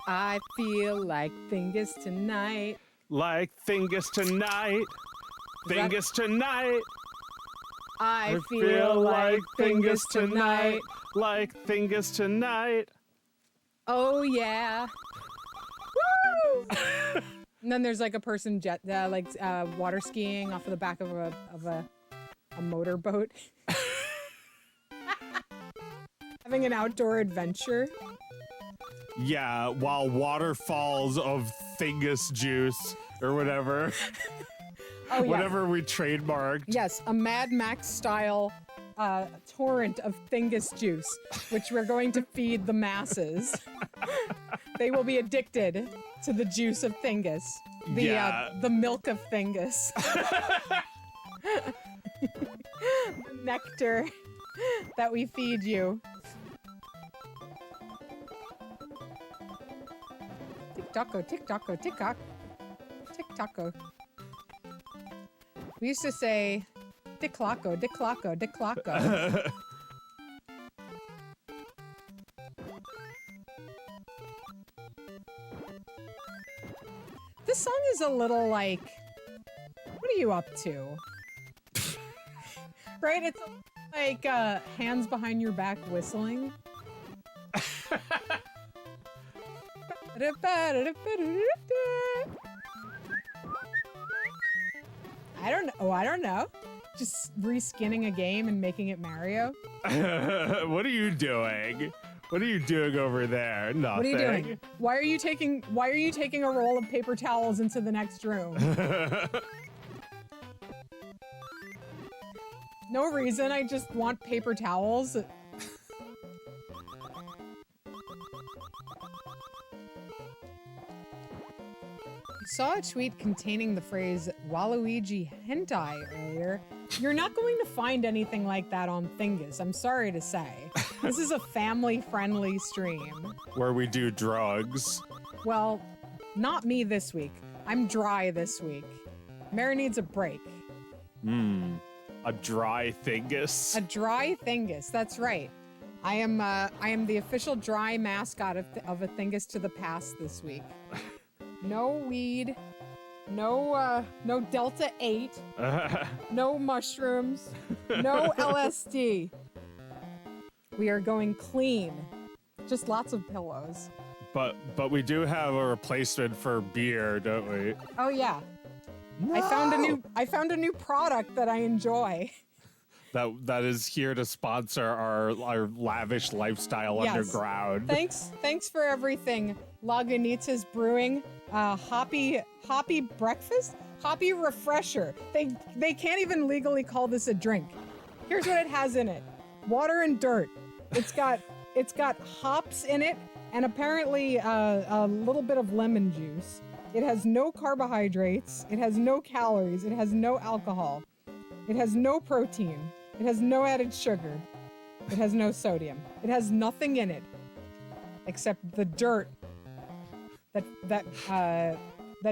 I feel like Thingus tonight. Like Thingus tonight. Thingus tonight. I feel like Thingus tonight. Like Thingus tonight. Oh yeah. Woo! And then there's like a person water skiing off of the back of a motorboat. Having an outdoor adventure. Yeah, while waterfalls of Thingus juice or whatever. Oh, yeah. Whatever we trademarked. Yes, a Mad Max style torrent of Thingus juice, which we're going to feed the masses. They will be addicted to the juice of Thingus. The milk of Thingus. The nectar that we feed you. Tick-tocko, tick-tocko, tick-tock. Tick-tocko. We used to say, Dicklocko, Dicklocko, Dicklocko. This song is a little like, what are you up to? Right? It's like hands behind your back whistling. I don't know. Just reskinning a game and making it Mario. What are you doing? What are you doing over there? Nothing. What are you doing? Why are you taking a roll of paper towels into the next room? No reason, I just want paper towels. I saw a tweet containing the phrase Waluigi hentai earlier. You're not going to find anything like that on Thingus, I'm sorry to say. This is a family-friendly stream. Where we do drugs. Well, not me this week. I'm dry this week. Mary needs a break. A dry Thingus. A dry Thingus, that's right. I am the official dry mascot of a Thingus to the past this week. No weed, no Delta 8, no mushrooms, no LSD. We are going clean. Just lots of pillows. But we do have a replacement for beer, don't we? Oh yeah. No! I found a new product that I enjoy. That is here to sponsor our lavish lifestyle underground. Thanks for everything. Lagunitas Brewing, hoppy breakfast, hoppy refresher. They can't even legally call this a drink. Here's what it has in it: water and dirt. It's got hops in it, and apparently a little bit of lemon juice. It has no carbohydrates. It has no calories. It has no alcohol. It has no protein. It has no added sugar. It has no sodium. It has nothing in it except the dirt that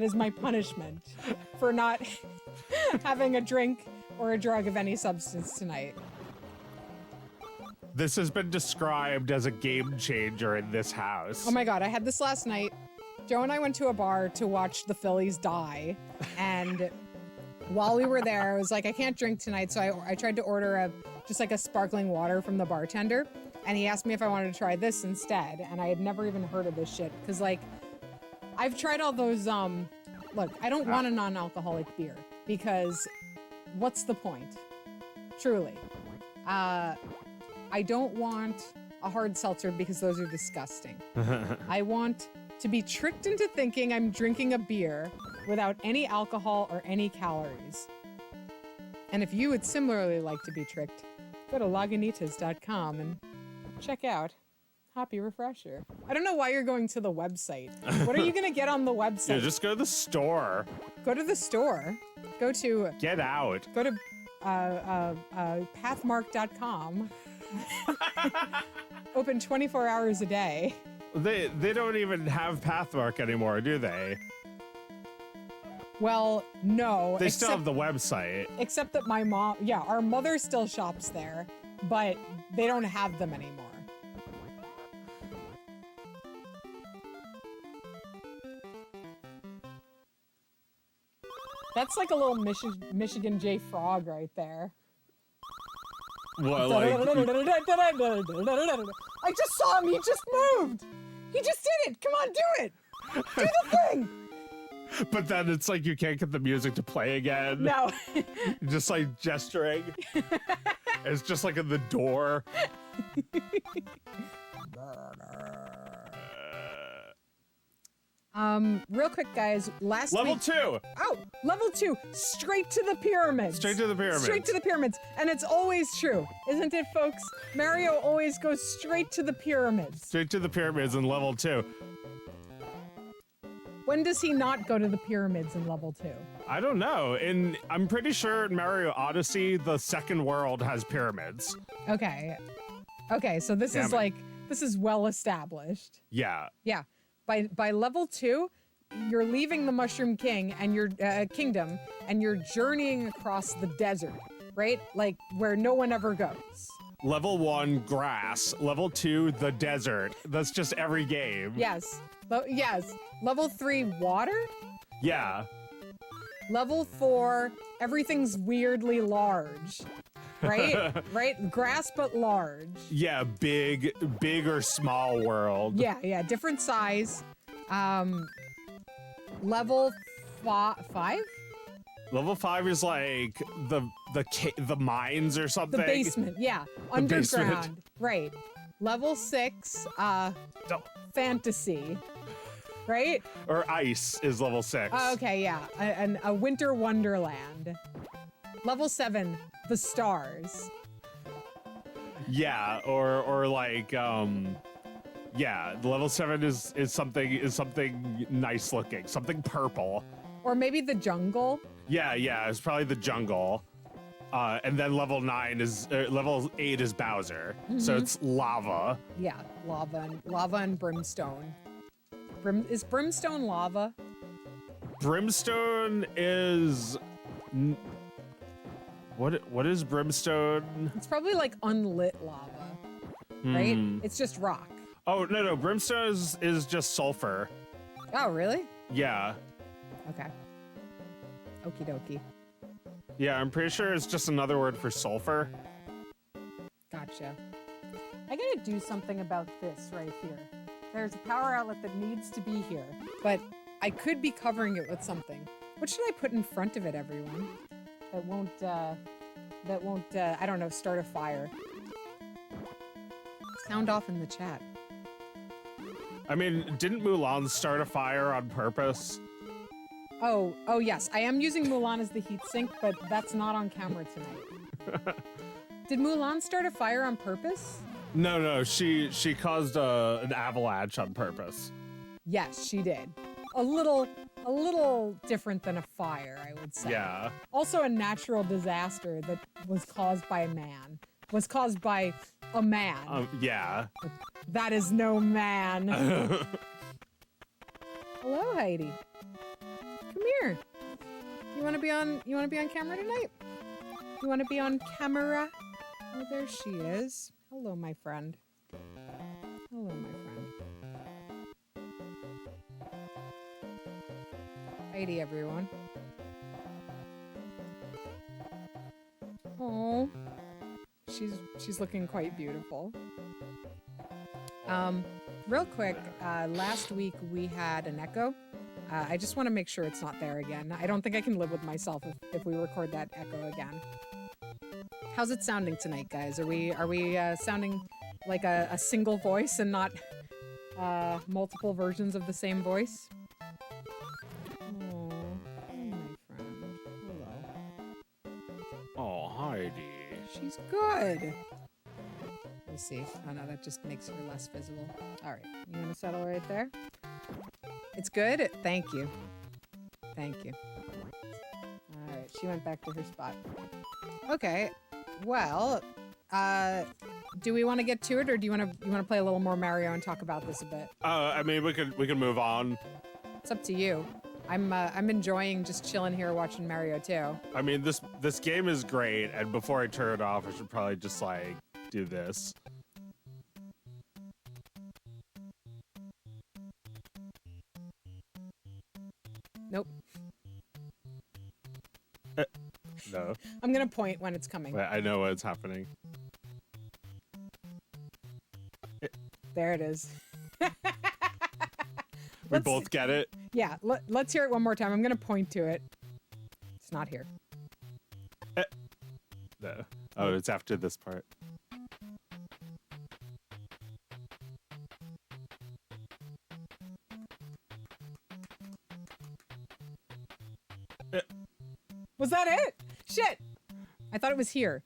is my punishment for not having a drink or a drug of any substance tonight. This has been described as a game changer in this house. Oh my God, I had this last night. Joe and I went to a bar to watch the Phillies die, and while we were there, I was like, I can't drink tonight, so I tried to order just a sparkling water from the bartender, and he asked me if I wanted to try this instead, and I had never even heard of this shit, because I've tried all those, look, I don't want a non-alcoholic beer, because what's the point? Truly. I don't want a hard seltzer because those are disgusting. I want to be tricked into thinking I'm drinking a beer without any alcohol or any calories. And if you would similarly like to be tricked, go to lagunitas.com and check out Hoppy Refresher. I don't know why you're going to the website. What are you going to get on the website? Yeah, just go to the store. Go to the store. Go to... Get out. Go to pathmark.com. Open 24 hours a day. They don't even have Pathmark anymore, do they? Well, no. They still have the website. Except that my mom, our mother still shops there, but they don't have them anymore. That's like a little Michigan J Frog right there. What, like, I just saw him. He just moved. He just did it. Come on, do it. Do the thing. but then it's like you can't get the music to play again. No. Just like gesturing. It's just like in the door. Real quick, guys. Level 2. Oh, level 2. Straight to the pyramids. Straight to the pyramids. Straight to the pyramids. And it's always true, isn't it, folks? Mario always goes straight to the pyramids. Straight to the pyramids in level 2. When does he not go to the pyramids in level 2? I don't know. I'm pretty sure in Mario Odyssey, the second world has pyramids. Okay. Okay, so this is like, this is well established. Yeah. Yeah. By level 2, you're leaving the Mushroom King and your kingdom, and you're journeying across the desert, right? Like where no one ever goes. Level 1, grass. Level 2, the desert. That's just every game. Yes. Yes. Level 3, water. Yeah. Level 4, everything's weirdly large. Right? Right? Grass, but large. Yeah, big or small world. Yeah, different size. Level 5? Level 5 is like the mines or something. The basement, yeah. The Underground. basement. Right. Level 6, fantasy. Right? Or ice is level 6. Okay, yeah. A winter wonderland. Level 7, the stars. Yeah, or like yeah, level 7 is something nice looking, something purple. Or maybe the jungle. Yeah, it's probably the jungle. And then level 8 is Bowser. So it's lava. Yeah, lava and brimstone. Is brimstone lava? Brimstone is what is brimstone? It's probably like unlit lava, right? It's just rock. Oh, no, brimstone is just sulfur. Oh, really? Yeah. Okay. Okie dokie. Yeah, I'm pretty sure it's just another word for sulfur. Gotcha. I gotta do something about this right here. There's a power outlet that needs to be here, but I could be covering it with something. What should I put in front of it, everyone? That won't, I don't know, start a fire. Sound off in the chat. I mean, didn't Mulan start a fire on purpose? Oh yes, I am using Mulan as the heatsink, but that's not on camera tonight. Did Mulan start a fire on purpose? No, she caused an avalanche on purpose. Yes, she did. A little different than a fire, I would say. Yeah. Also a natural disaster that was caused by a man. Was caused by a man. Yeah. That is no man. Hello, Heidi. Come here. You want to be on camera tonight? You want to be on camera? Oh, there she is. Hello, my friend. Hello, my friend. Heidi, everyone. Oh, she's looking quite beautiful. Real quick, last week we had an echo. I just want to make sure it's not there again. I don't think I can live with myself if we record that echo again. How's it sounding tonight, guys? Are we sounding like a single voice and not multiple versions of the same voice? Oh, my friend. Hello. Oh, Heidi. She's good. Let's see. Oh no, that just makes her less visible. All right, you want to settle right there? It's good? Thank you. Thank you. All right, she went back to her spot. Okay, well, do we want to get to it, or do you want to play a little more Mario and talk about this a bit? I mean, we can move on. It's up to you. I'm enjoying just chilling here watching Mario too. I mean, this game is great, and before I turn it off, I should probably just like do this. Nope. No. I'm going to point when it's coming. Wait, I know what's happening. There it is. We both get it? Yeah, let's hear it one more time. I'm going to point to it. It's not here. No. Oh, it's after this part. Was that it? Shit. I thought it was here.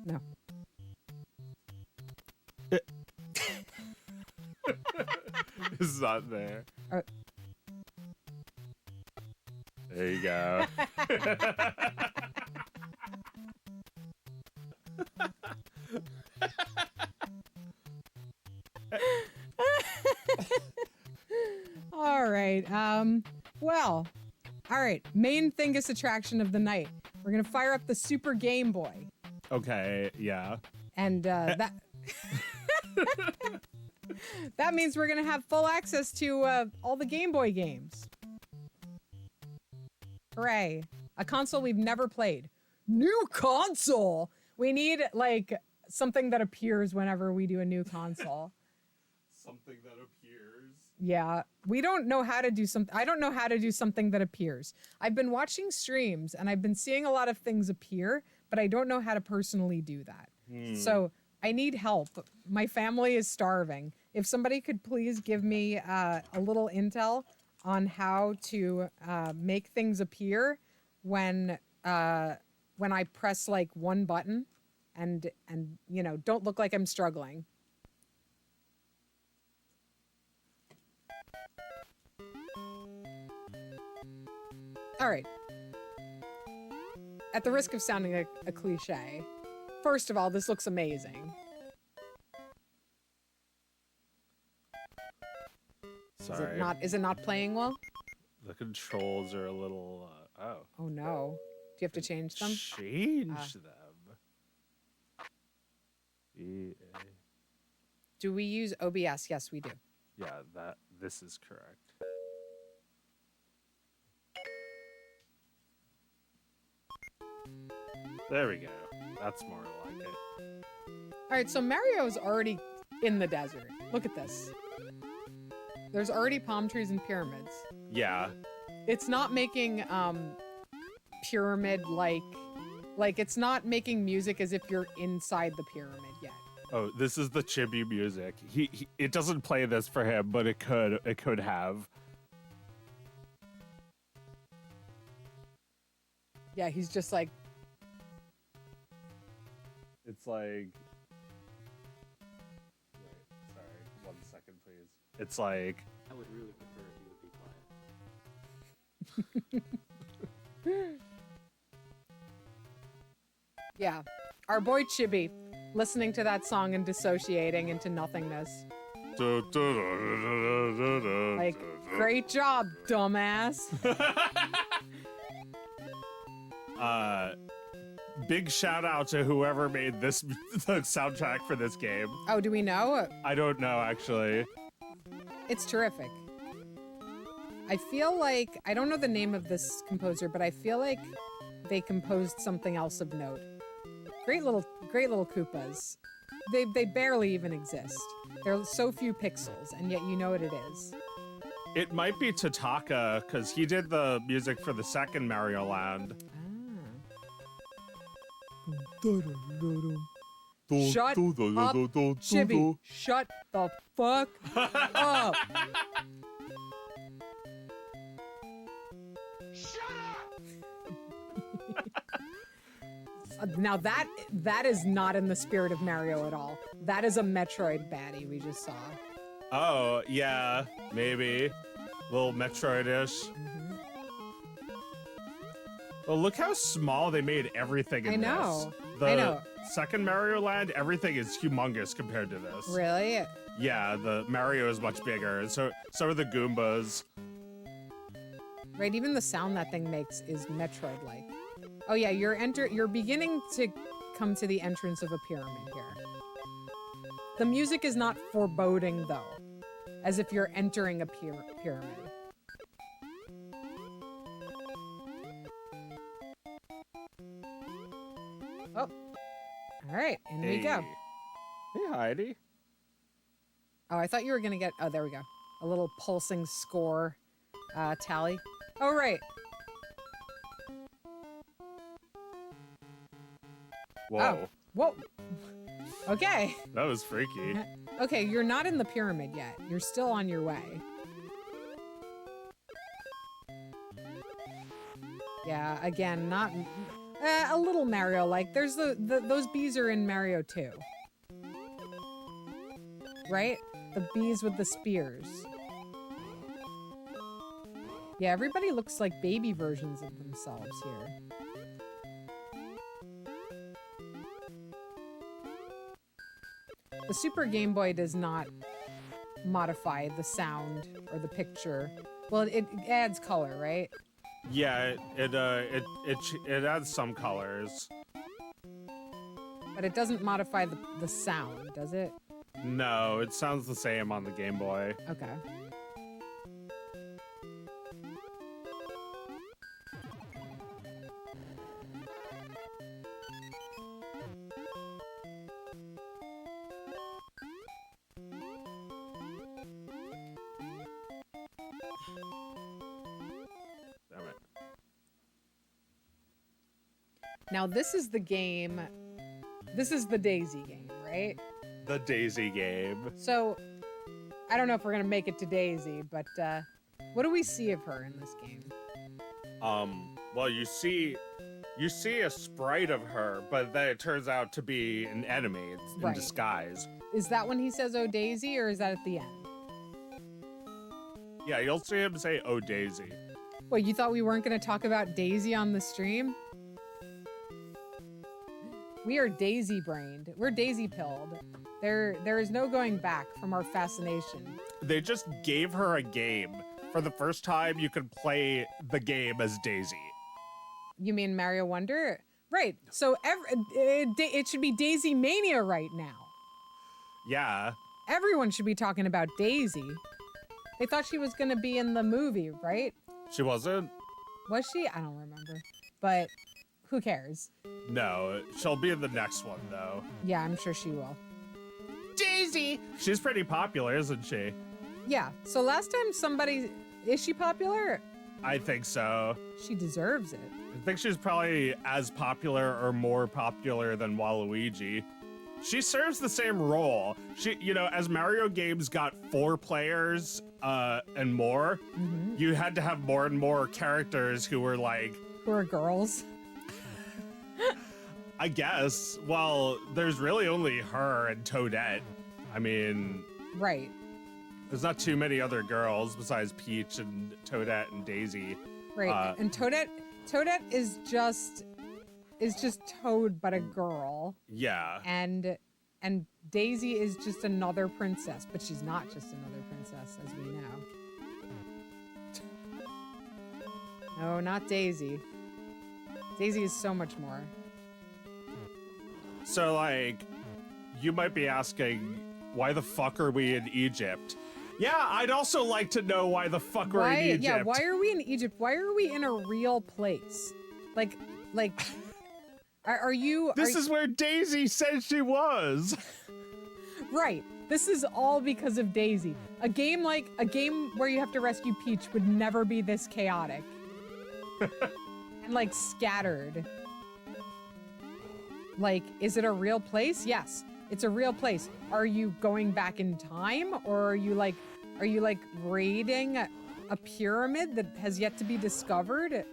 No. It's not there. There you go. All right. Well, all right. Main Thingus attraction of the night. We're going to fire up the Super Game Boy. Okay, yeah. And that that means we're going to have full access to all the Game Boy games. Hooray. A console we've never played. New console. We need like something that appears whenever we do a new console. Something that appears. Yeah, we don't know how to do something. I don't know how to do something that appears. I've been watching streams and I've been seeing a lot of things appear, but I don't know how to personally do that. So I need help. My family is starving. If somebody could please give me a little intel on how to make things appear when I press like one button and you know, don't look like I'm struggling. All right. At the risk of sounding a cliche, first of all, this looks amazing. Sorry. Is it not playing well? The controls are a little, Oh no. Do you have to change them? Change them. EA. Do we use OBS? Yes, we do. Yeah, this is correct. There we go. That's more like it. All right, so Mario's already in the desert. Look at this. There's already palm trees and pyramids. Yeah. It's not making pyramid like it's not making music as if you're inside the pyramid yet. Oh, this is the chibi music. He it doesn't play this for him, but it could have. Yeah, he's just like. It's like. Wait, sorry, 1 second, please. It's like. I would really prefer if you would be quiet. Yeah, our boy Chibi, listening to that song and dissociating into nothingness. Like, great job, dumbass. Big shout out to whoever made this the soundtrack for this game. Oh, do we know? I don't know, actually. It's terrific. I feel like, I don't know the name of this composer, but I feel like they composed something else of note. Great little Koopas. They barely even exist. There are so few pixels, and yet you know what it is. It might be Tataka, because he did the music for the second Mario Land. Shut up, Chibi. Shut the fuck up. Now that is not in the spirit of Mario at all. That is a Metroid baddie we just saw. Oh, yeah, maybe. Little Metroid-ish. Well, look how small they made everything in I know. this. I know. Second Mario Land, everything is humongous compared to this. Really? Yeah, the Mario is much bigger, and so are the Goombas. Right, even the sound that thing makes is Metroid-like. Oh yeah, you're beginning to come to the entrance of a pyramid here. The music is not foreboding though, as if you're entering a pyramid. Oh. All right, in we go. Hey, Heidi. Oh, I thought you were going to get... Oh, there we go. A little pulsing score tally. Oh, right. Whoa. Oh, whoa. Okay. That was freaky. Okay, you're not in the pyramid yet. You're still on your way. Yeah, again, not... a little Mario-like. There's those bees are in Mario too. Right? The bees with the spears. Yeah, everybody looks like baby versions of themselves here. The Super Game Boy does not modify the sound or the picture. Well, it adds color, right? Yeah, it adds some colors. But it doesn't modify the sound, does it? No, it sounds the same on the Game Boy. Okay. Damn it. Now this is the game. This is the Daisy game, right? The Daisy game. So, I don't know if we're gonna make it to Daisy, but what do we see of her in this game? Well, you see a sprite of her, but then it turns out to be an enemy. It's in Right. disguise. Is that when he says "Oh Daisy," or is that at the end? Yeah, you'll see him say, "Oh, Daisy." Well, you thought we weren't gonna talk about Daisy on the stream? We are Daisy-brained. We're Daisy-pilled. There is no going back from our fascination. They just gave her a game. For the first time, you could play the game as Daisy. You mean Mario Wonder? Right. So it should be Daisy Mania right now. Yeah. Everyone should be talking about Daisy. They thought she was going to be in the movie, right? She wasn't? Was she? I don't remember. But who cares? No, she'll be in the next one, though. Yeah, I'm sure she will. Daisy! She's pretty popular, isn't she? Yeah. So last time somebody... Is she popular? I think so. She deserves it. I think she's probably as popular or more popular than Waluigi. She serves the same role. She, as Mario games got 4 players and more, you had to have more and more characters who were like... Who are girls. I guess. Well, there's really only her and Toadette. I mean... Right. There's not too many other girls besides Peach and Toadette and Daisy. Right. And Toadette is just Toad but a girl. Yeah. And Daisy is just another princess, but she's not just another princess, as we know. No, not Daisy. Daisy is so much more. So, you might be asking, why the fuck are we in Egypt? Yeah, I'd also like to know why the fuck we're in Egypt. Yeah, why are we in Egypt? Why are we in a real place? Like, are you... This is where Daisy said she was. Right. This is all because of Daisy. A game where you have to rescue Peach would never be this chaotic. And, scattered. Is it a real place? Yes, it's a real place. Are you going back in time, or are you raiding a pyramid that has yet to be discovered?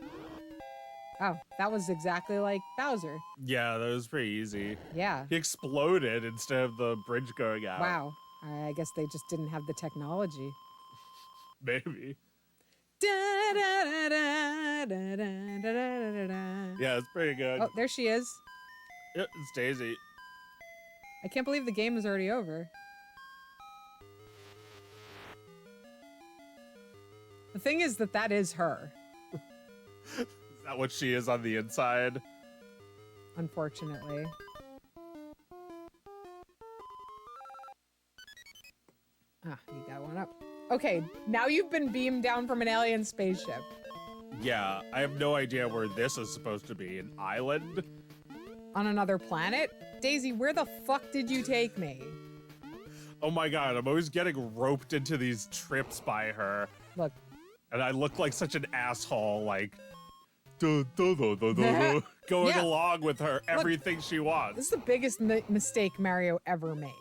Oh, that was exactly like Bowser. Yeah, that was pretty easy. Yeah. He exploded instead of the bridge going out. Wow. I guess they just didn't have the technology. Maybe. Da, da, da, da, da, da, da, da, da. Yeah, it's pretty good. Oh, there she is. Yep, it's Daisy. I can't believe the game is already over. The thing is that is her, Is that what she is on the inside? unfortunately. Ah, you got one up. Okay, now you've been beamed down from an alien spaceship. Yeah, I have no idea where this is supposed to be. An island? on another planet? Daisy, where the fuck did you take me? Oh my god, I'm always getting roped into these trips by her. Look. And I look like such an asshole, like, going Yeah. along with her, everything she wants. This is the biggest mistake Mario ever made.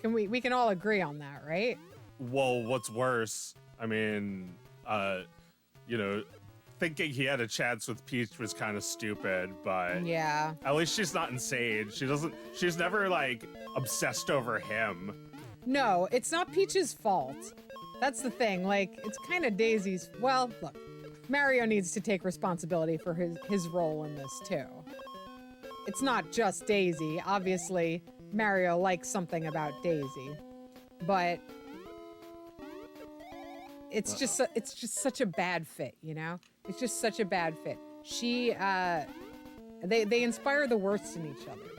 We can all agree on that, right? Well, what's worse? I mean, you know, thinking he had a chance with Peach was kind of stupid, but Yeah. at least she's not insane. She's never like obsessed over him. No, it's not Peach's fault. That's the thing. Like, it's kind of Daisy's. Well, look, Mario needs to take responsibility for his role in this too. It's not just Daisy. Obviously, Mario likes something about Daisy, but it's just such a bad fit, you know? It's just such a bad fit. They inspire the worst in each other.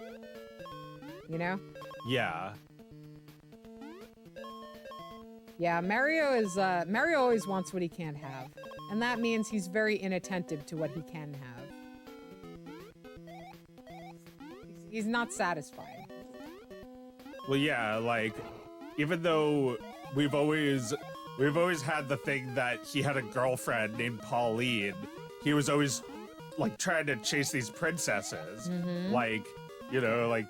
You know? Yeah. Yeah, Mario always wants what he can't have. And that means he's very inattentive to what he can have. He's not satisfied. Well, yeah, like, even though we've always had the thing that he had a girlfriend named Pauline, he was always like trying to chase these princesses. Like, you know, like,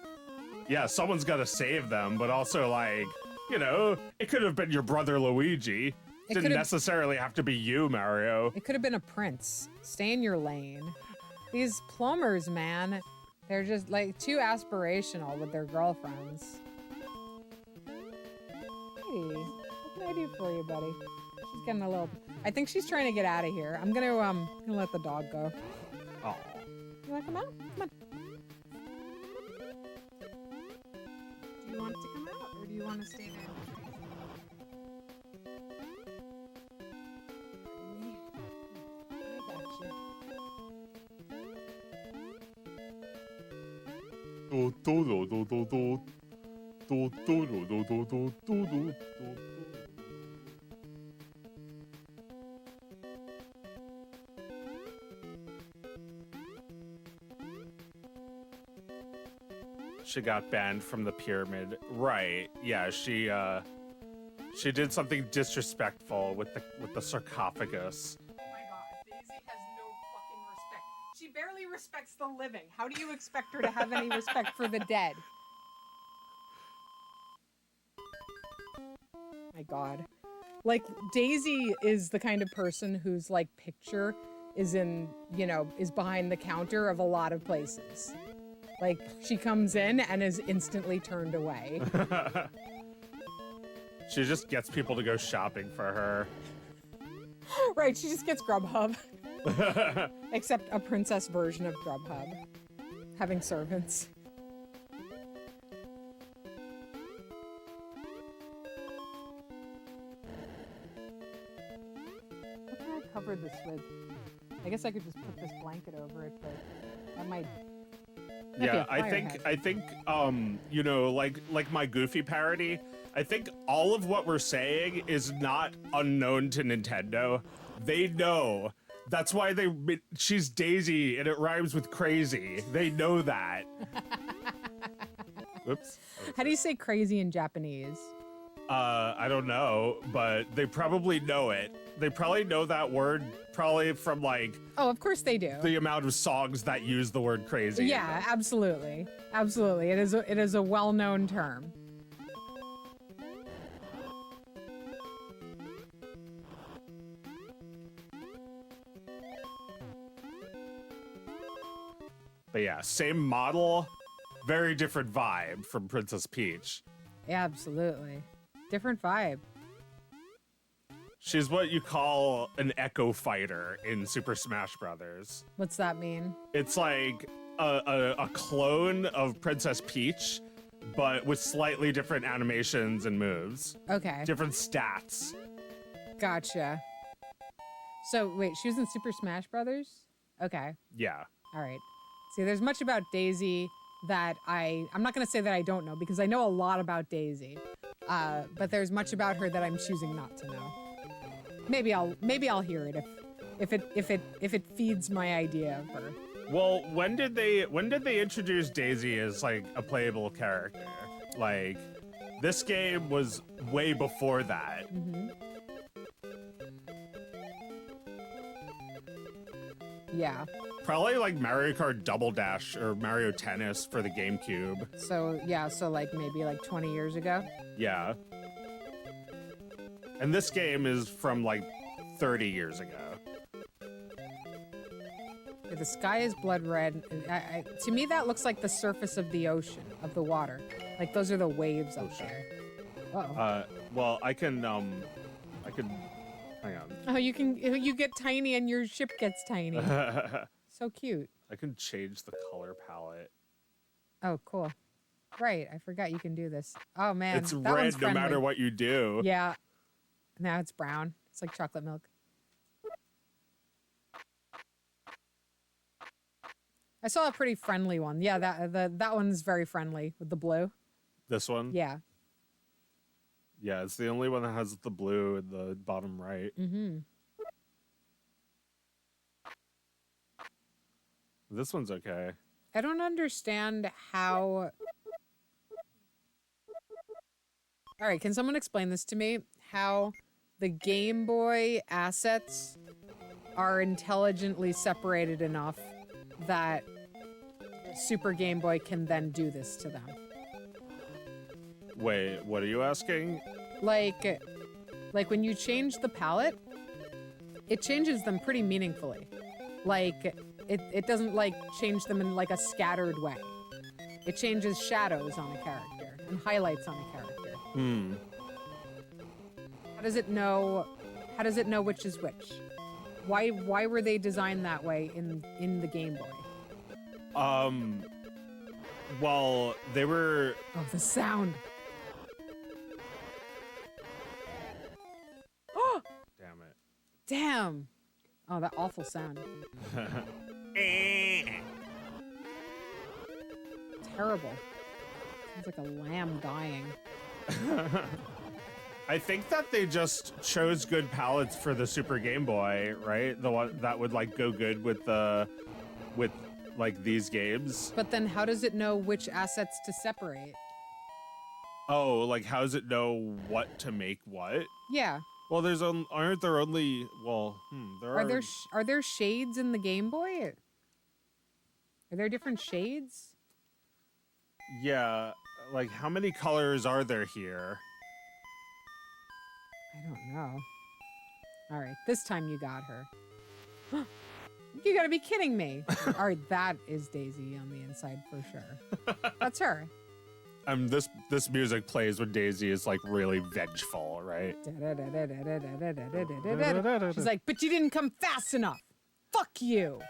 yeah, someone's got to save them, but also like, you know, it could have been your brother Luigi. Didn't necessarily have to be you, Mario. It could have been a prince. Stay in your lane. These plumbers, man, they're just like too aspirational with their girlfriends. Hey, what can I do for you, buddy? She's getting a little. I think she's trying to get out of here. I'm gonna let the dog go. Oh. You wanna come out? Come on. Do you want to come out, or do you want to stay there? I got you. She got banned from the pyramid. Right. Yeah, she did something disrespectful with the sarcophagus. Oh my god, Daisy has no fucking respect. She barely respects the living. How do you expect her to have any respect for the dead? My god. Like, Daisy is the kind of person whose, like, picture is in, you know, is behind the counter of a lot of places. Like, she comes in and is instantly turned away. She just gets people to go shopping for her. Right, she just gets Grubhub. Except a princess version of Grubhub. Having servants. What can I cover this with? I guess I could just put this blanket over it, but that might... Yeah, I think you know, like my Goofy parody, I think all of what we're saying is not unknown to Nintendo. They know. That's why she's Daisy and it rhymes with crazy. They know that. Whoops. How do you say crazy in Japanese? I don't know, but they probably know it. They probably know that word probably from like... Oh, of course they do. The amount of songs that use the word crazy. Yeah, absolutely. Absolutely. It is a well-known term. But yeah, same model, very different vibe from Princess Peach. Yeah, absolutely. Different vibe. She's what you call an echo fighter in Super Smash Brothers. What's that mean? It's like a clone of Princess Peach, but with slightly different animations and moves. Okay. Different stats. Gotcha. So, wait, she was in Super Smash Brothers? Okay. Yeah. All right. See, there's much about Daisy that I'm not going to say that I don't know, because I know a lot about Daisy. But there's much about her that I'm choosing not to know. Maybe I'll hear it if it feeds my idea of her. Well, when did they introduce Daisy as like a playable character? Like, this game was way before that. Mm-hmm. Yeah. Probably like Mario Kart Double Dash or Mario Tennis for the GameCube. So yeah, so like maybe like 20 years ago. Yeah. And this game is from like 30 years ago. Yeah, the sky is blood red. To me, that looks like the surface of the ocean, of the water. Like those are the waves up there. Uh-oh. Well, I can, hang on. Oh, you get tiny and your ship gets tiny. So cute. I can change the color palette. Oh, cool. Right, I forgot you can do this. Oh man, It's that red one's no friendly. matter what you do. Yeah. Now it's brown. It's like chocolate milk. I saw a pretty friendly one. Yeah, that one's very friendly with the blue. This one? Yeah. Yeah, it's the only one that has the blue in the bottom right. Mm-hmm. This one's okay. I don't understand how... All right, can someone explain this to me? How the Game Boy assets are intelligently separated enough that Super Game Boy can then do this to them. Wait, what are you asking? Like when you change the palette, it changes them pretty meaningfully. Like, it doesn't, like, change them in, like, a scattered way. It changes shadows on a character and highlights on a character. Hmm. How does it know which is which? Why were they designed that way in the Game Boy? Well, they were... Oh, the sound. Oh! Damn it. Damn. Oh, that awful sound. Terrible. Sounds like a lamb dying. I think that they just chose good palettes for the Super Game Boy, right? The one that would like go good with like these games. But then how does it know which assets to separate? Oh, like how does it know what to make what? Yeah. Well, aren't there only there Are there shades in the Game Boy? Are there different shades? Yeah, like how many colors are there here? I don't know. All right, this time you got her. You gotta be kidding me. All right, that is Daisy on the inside for sure. That's her. This music plays when Daisy is like really vengeful, right? She's like, but you didn't come fast enough. Fuck you.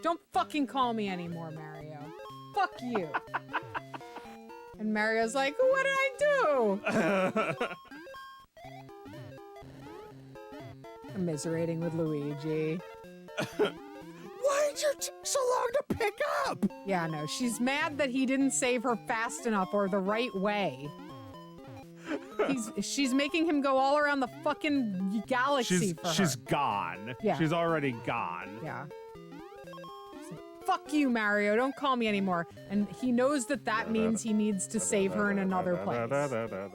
Don't fucking call me anymore, Mario. Fuck you. And Mario's like, what did I do? Commiserating with Luigi. Why did you take so long to pick up? Yeah, no, she's mad that he didn't save her fast enough or the right way. She's making him go all around the fucking galaxy She's gone. Yeah. She's already gone. Yeah. She's like, fuck you, Mario. Don't call me anymore. And he knows that means he needs to save her in another place. Damn it.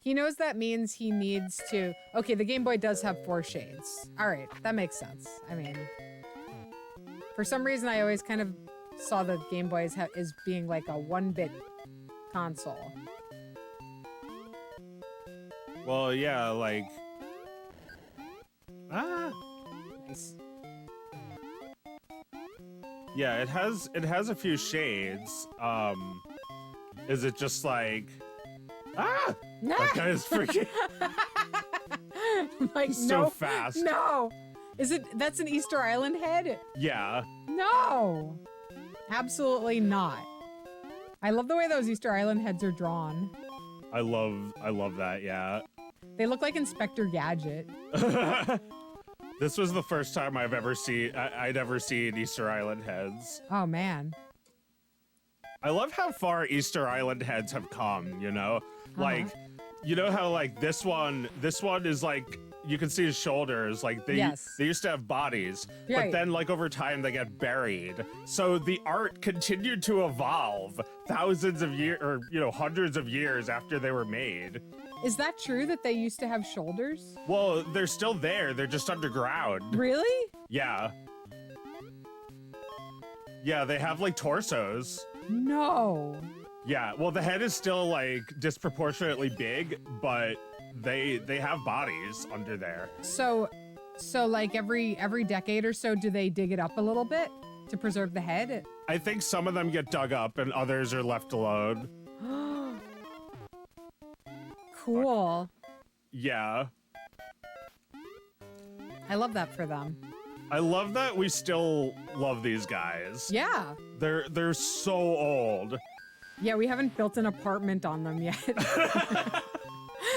He knows that means he needs to... Okay, the Game Boy does have 4 shades. All right, that makes sense. I mean, for some reason, I always kind of saw the Game Boy as being like a 1-bit console. Well, yeah, like... Nice. Yeah, it has a few shades. Is it just like... That guy is freaking... Like, so no, fast. No! That's an Easter Island head? Yeah. No! Absolutely not. I love the way those Easter Island heads are drawn. I love that, yeah. They look like Inspector Gadget. This was the first time I'd ever seen Easter Island heads. Oh, man. I love how far Easter Island heads have come, you know? Like, you know how like this one is like, you can see his shoulders. Like they used to have bodies, Right. but then like over time they get buried. So the art continued to evolve thousands of years, or hundreds of years after they were made. Is that true that they used to have shoulders? Well, they're still there. They're just underground. Really? Yeah. Yeah, they have like torsos. No. Yeah, well, the head is still like disproportionately big, but they have bodies under there. So like every decade or so, do they dig it up a little bit to preserve the head? I think some of them get dug up and others are left alone. Cool. Yeah. I love that for them. I love that we still love these guys. Yeah. They're so old. Yeah, we haven't built an apartment on them yet.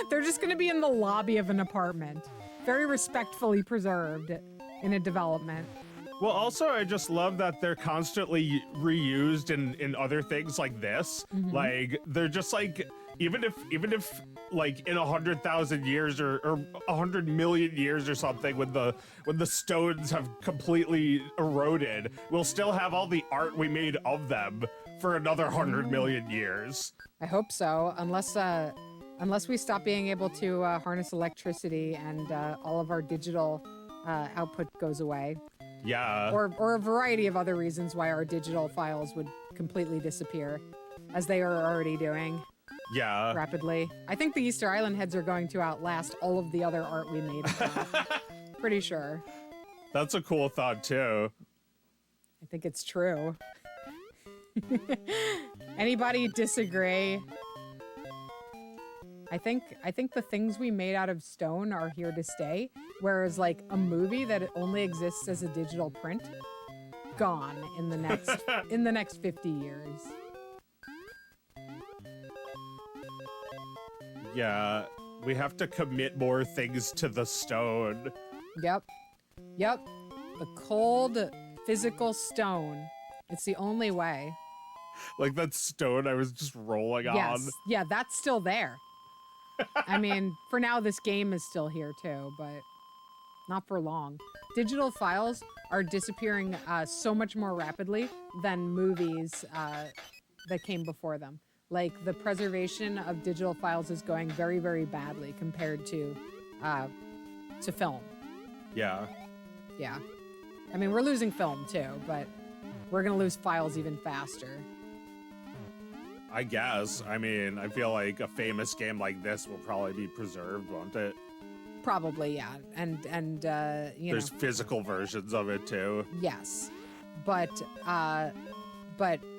They're just going to be in the lobby of an apartment. Very respectfully preserved in a development. Well, also, I just love that they're constantly reused in other things like this. Mm-hmm. Like, they're just like, even if like in 100,000 years or 100 million years or something, when the stones have completely eroded, we'll still have all the art we made of them for another 100 million years. I hope so, unless we stop being able to harness electricity and all of our digital output goes away. Yeah. Or a variety of other reasons why our digital files would completely disappear, as they are already doing Yeah. rapidly. I think the Easter Island heads are going to outlast all of the other art we made. Pretty sure. That's a cool thought, too. I think it's true. Anybody disagree? I think the things we made out of stone are here to stay, whereas like a movie that only exists as a digital print, gone in the next 50 years. Yeah. We have to commit more things to the stone. Yep. The cold physical stone. It's the only way. Like that stone I was just rolling on. Yes. Yeah, that's still there. I mean, for now, this game is still here too, but not for long. Digital files are disappearing so much more rapidly than movies that came before them. Like, the preservation of digital files is going very, very badly compared to film. Yeah. Yeah. I mean, we're losing film too, but we're going to lose files even faster. I guess. I mean, I feel like a famous game like this will probably be preserved, won't it? Probably, yeah. And There's physical versions of it too. Yes. But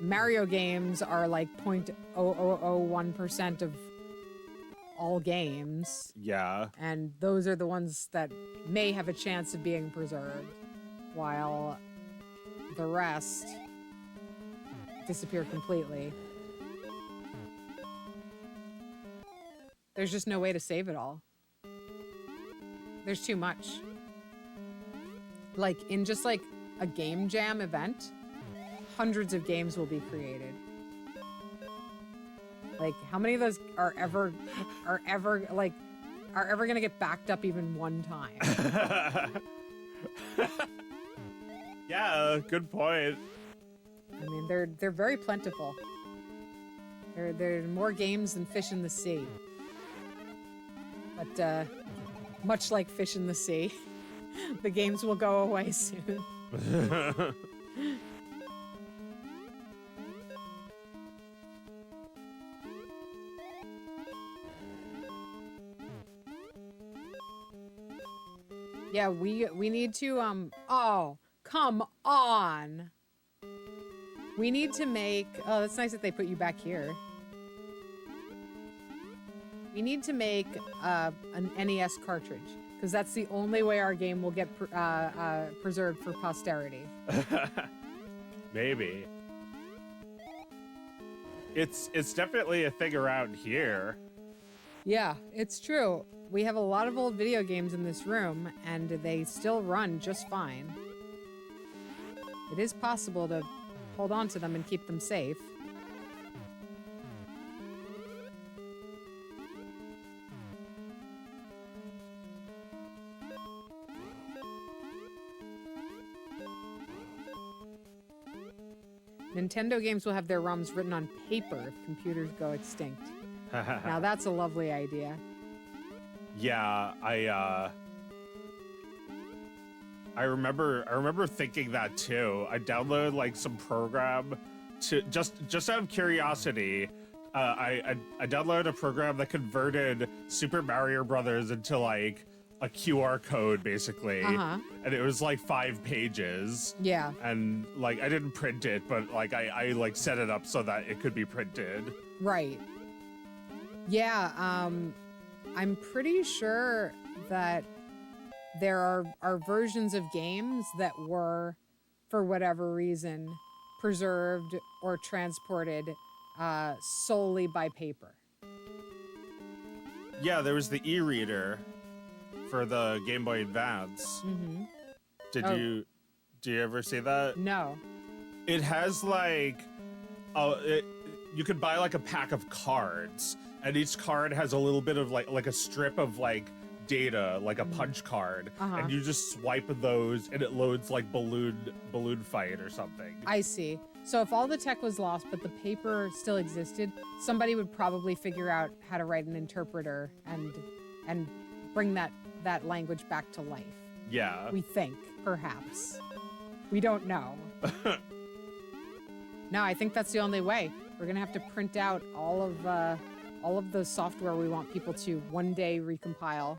Mario games are like 0.0001% of all games. Yeah. And those are the ones that may have a chance of being preserved, while the rest disappear completely. There's just no way to save it all. There's too much. Like, in just like a game jam event, hundreds of games will be created. Like, how many of those are ever gonna get backed up even one time? Yeah, good point. I mean, they're very plentiful. There are more games than fish in the sea. But much like fish in the sea, the games will go away soon. Yeah, we need to oh, come on. We need to make, oh, that's nice that they put you back here. We need to make an NES cartridge, because that's the only way our game will get preserved for posterity. Maybe. It's definitely a thing around here. Yeah, it's true. We have a lot of old video games in this room, and they still run just fine. It is possible to hold on to them and keep them safe. Nintendo games will have their ROMs written on paper if computers go extinct. Now that's a lovely idea. Yeah, I remember thinking that too. I downloaded like some program to just out of curiosity. I downloaded a program that converted Super Mario Brothers into like a QR code basically, and it was like 5 pages. Yeah. And like I didn't print it, but like I like set it up so that it could be printed. Right. Yeah. I'm pretty sure that there are versions of games that were, for whatever reason, preserved or transported solely by paper. Yeah, there was the e-reader for the Game Boy Advance. Mm-hmm. Do you ever see that? No. It has like, you could buy like a pack of cards, and each card has a little bit of like a strip of like data, like a punch card, and you just swipe those, and it loads like balloon fight or something. I see. So if all the tech was lost, but the paper still existed, somebody would probably figure out how to write an interpreter and bring that language back to life. Yeah. We think, perhaps. We don't know. No, I think that's the only way. We're gonna have to print out all of the software we want people to one day recompile.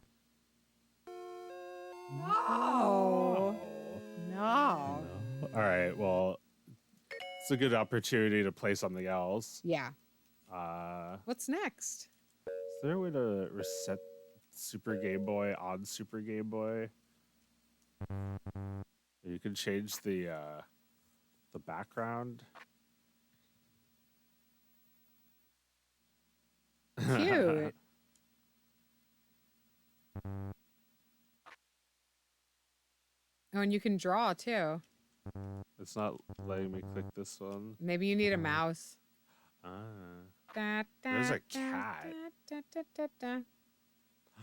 No. No. All right. Well, it's a good opportunity to play something else. Yeah. Is What's next? there a way to reset Super Game Boy on Super Game Boy? You can change the background. Cute. Oh, and you can draw too. It's not letting me click this one. Maybe you need a mouse. There's a cat.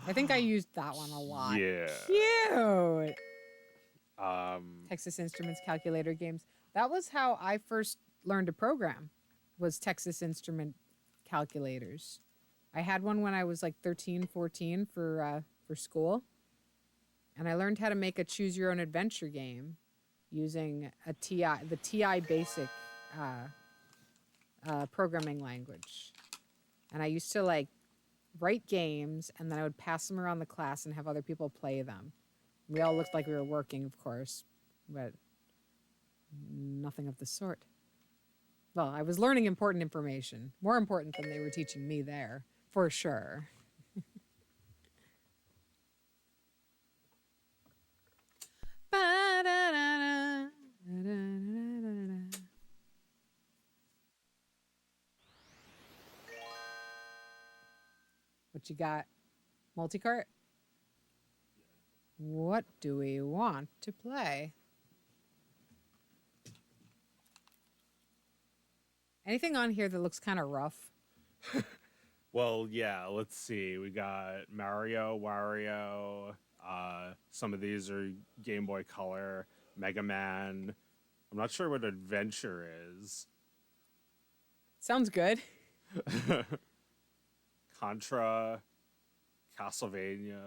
I think I used that one a lot. Yeah. Cute. Texas Texas Instruments calculator games. That was how I first learned to program, was Texas Instrument calculators. I had one when I was like 13, 14 for school. And I learned how to make a choose your own adventure game using the TI basic programming language. And I used to like write games, and then I would pass them around the class and have other people play them. We all looked like we were working, of course, but nothing of the sort. Well, I was learning important information, more important than they were teaching me there, for sure. What you got? Multicart? What do we want to play? Anything on here that looks kind of rough? Well, yeah, let's see. We got Mario, Wario. Some of these are Game Boy Color, Mega Man. I'm not sure what Adventure is. Sounds good. Contra, Castlevania,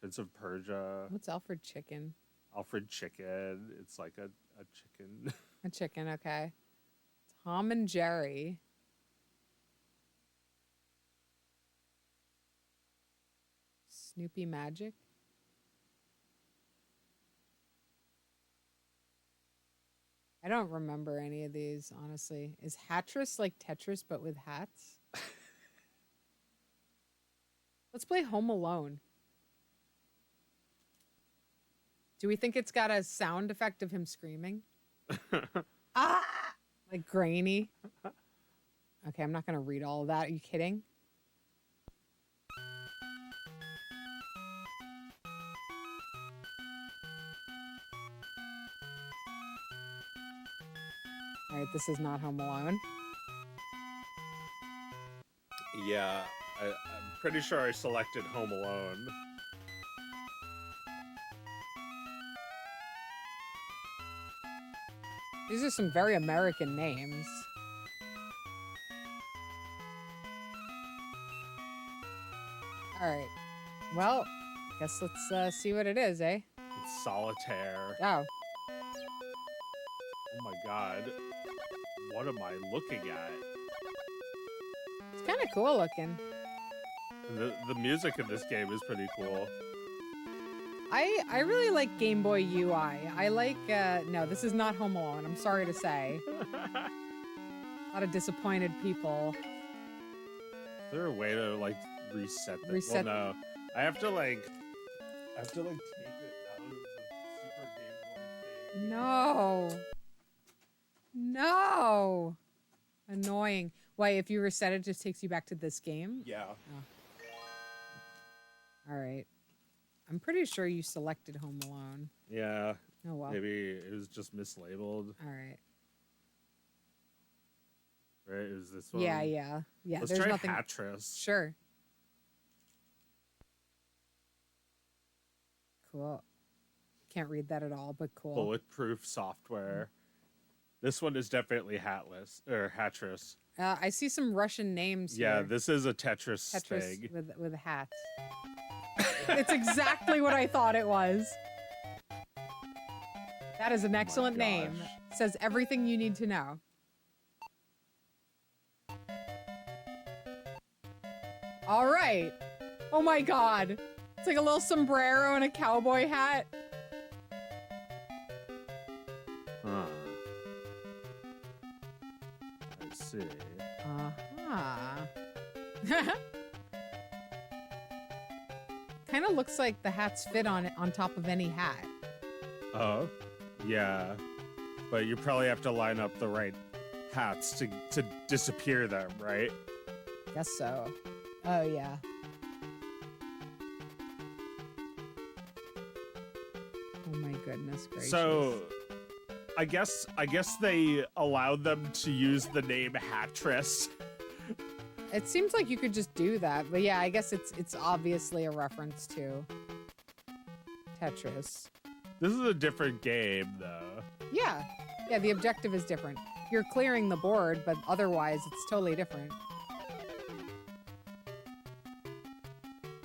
Prince of Persia, What's Alfred Chicken? Alfred Chicken. It's like a chicken. A chicken, okay. Tom and Jerry. Snoopy Magic. I don't remember any of these, honestly. Is Hatris like Tetris but with hats? Let's play Home Alone. Do we think it's got a sound effect of him screaming? Ah! Like grainy? Okay, I'm not going to read all of that. Are you kidding? All right, this is not Home Alone. Yeah, I'm pretty sure I selected Home Alone. These are some very American names. All right. Well, guess let's see what it is, eh? It's solitaire. Oh. Oh my god. What am I looking at? It's kind of cool looking. The music in this game is pretty cool. I really like Game Boy UI. I like, no, this is not Home Alone. I'm sorry to say. A lot of disappointed people. Is there a way to like reset this? Reset- Well, no. I have to like take it out of the Super Game Boy thing. No. No. Annoying. Why, if you reset it, just takes you back to this game? Yeah. All right. I'm pretty sure you selected Home Alone. Yeah. Oh, well. Maybe it was just mislabeled. All right. Right? Is this one? Yeah, yeah. Yeah, Let's there's try nothing. Hattress. Sure. Cool. Can't read that at all, but cool. Bulletproof software. This one is definitely Hattress. I see some Russian names Yeah, here. this is a Tetris Tetris thing. with hats. It's exactly what I thought it was. That is an excellent name. gosh. Says everything you need to know. All right. Oh my god. It's like a little sombrero and a cowboy hat. Huh. I see. Uh-huh. Kind of looks like the hats fit on top of any hat. Oh, yeah. But you probably have to line up the right hats to disappear them, right? Guess so. Oh, yeah. Oh my goodness gracious. So, I guess they allowed them to use the name Hattress. It seems like you could just do that, but yeah, I guess it's obviously a reference to Tetris. This is a different game, though. Yeah. Yeah, the objective is different. You're clearing the board, but otherwise it's totally different.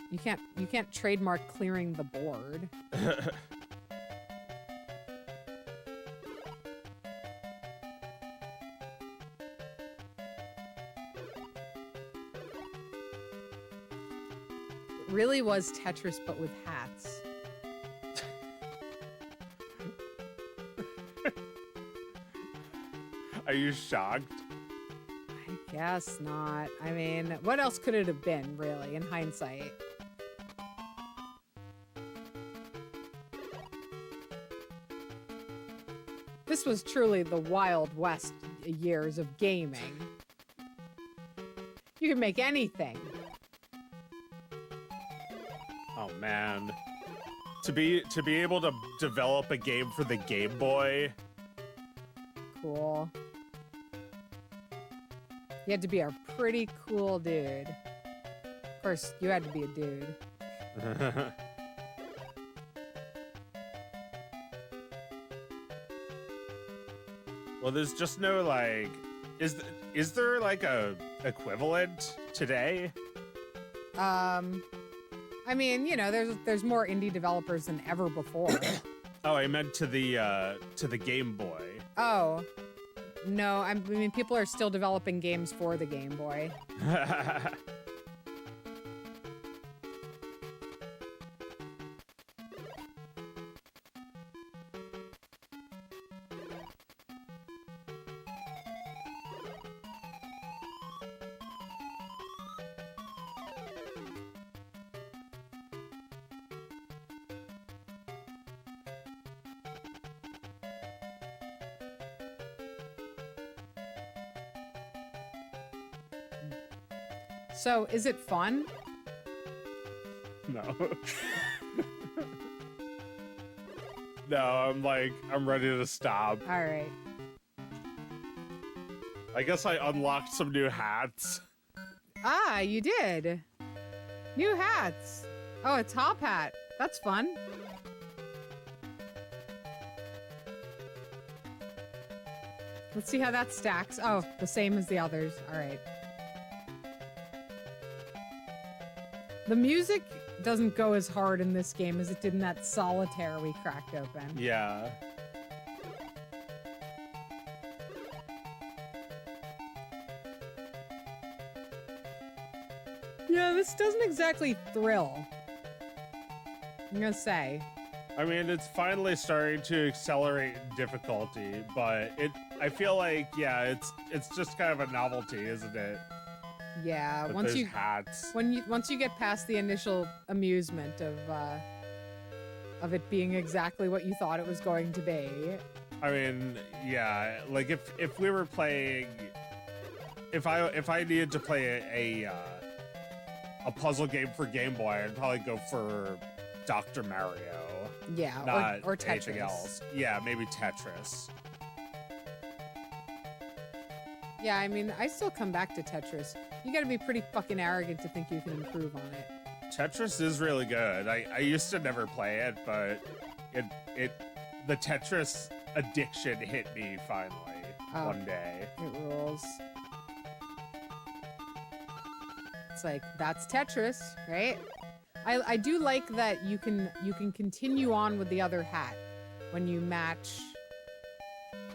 You can't trademark clearing the board. It really was Tetris, but with hats. Are you shocked? I guess not. I mean, what else could it have been, really, in hindsight? This was truly the Wild West years of gaming. You can make anything. Oh man. To be able to develop a game for the Game Boy. Cool. You had to be a pretty cool dude. Of course, you had to be a dude. Well, there's just no like is there like a equivalent today? I mean, you know, there's more indie developers than ever before. Oh, I meant to the Game Boy. Oh. No, I mean, people are still developing games for the Game Boy. So, is it fun? No. No, I'm ready to stop. All right. I guess I unlocked some new hats. Ah, you did. New hats. Oh, a top hat. That's fun. Let's see how that stacks. Oh, the same as the others. All right. The music doesn't go as hard in this game as it did in that solitaire we cracked open. Yeah. Yeah, this doesn't exactly thrill. I'm gonna say. I mean, it's finally starting to accelerate difficulty, but I feel like, yeah, it's just kind of a novelty, isn't it? Yeah, With once those you hats. once you get past the initial amusement of it being exactly what you thought it was going to be. I mean, yeah, like if we were playing, if I needed to play a puzzle game for Game Boy, I'd probably go for Dr. Mario. Yeah, Not or Tetris. anything else. Yeah, maybe Tetris. Yeah, I mean, I still come back to Tetris. You gotta be pretty fucking arrogant to think you can improve on it. Tetris is really good. I used to never play it, but the Tetris addiction hit me finally one day. It rules. It's like, that's Tetris, right? I do like that you can continue on with the other hat when you match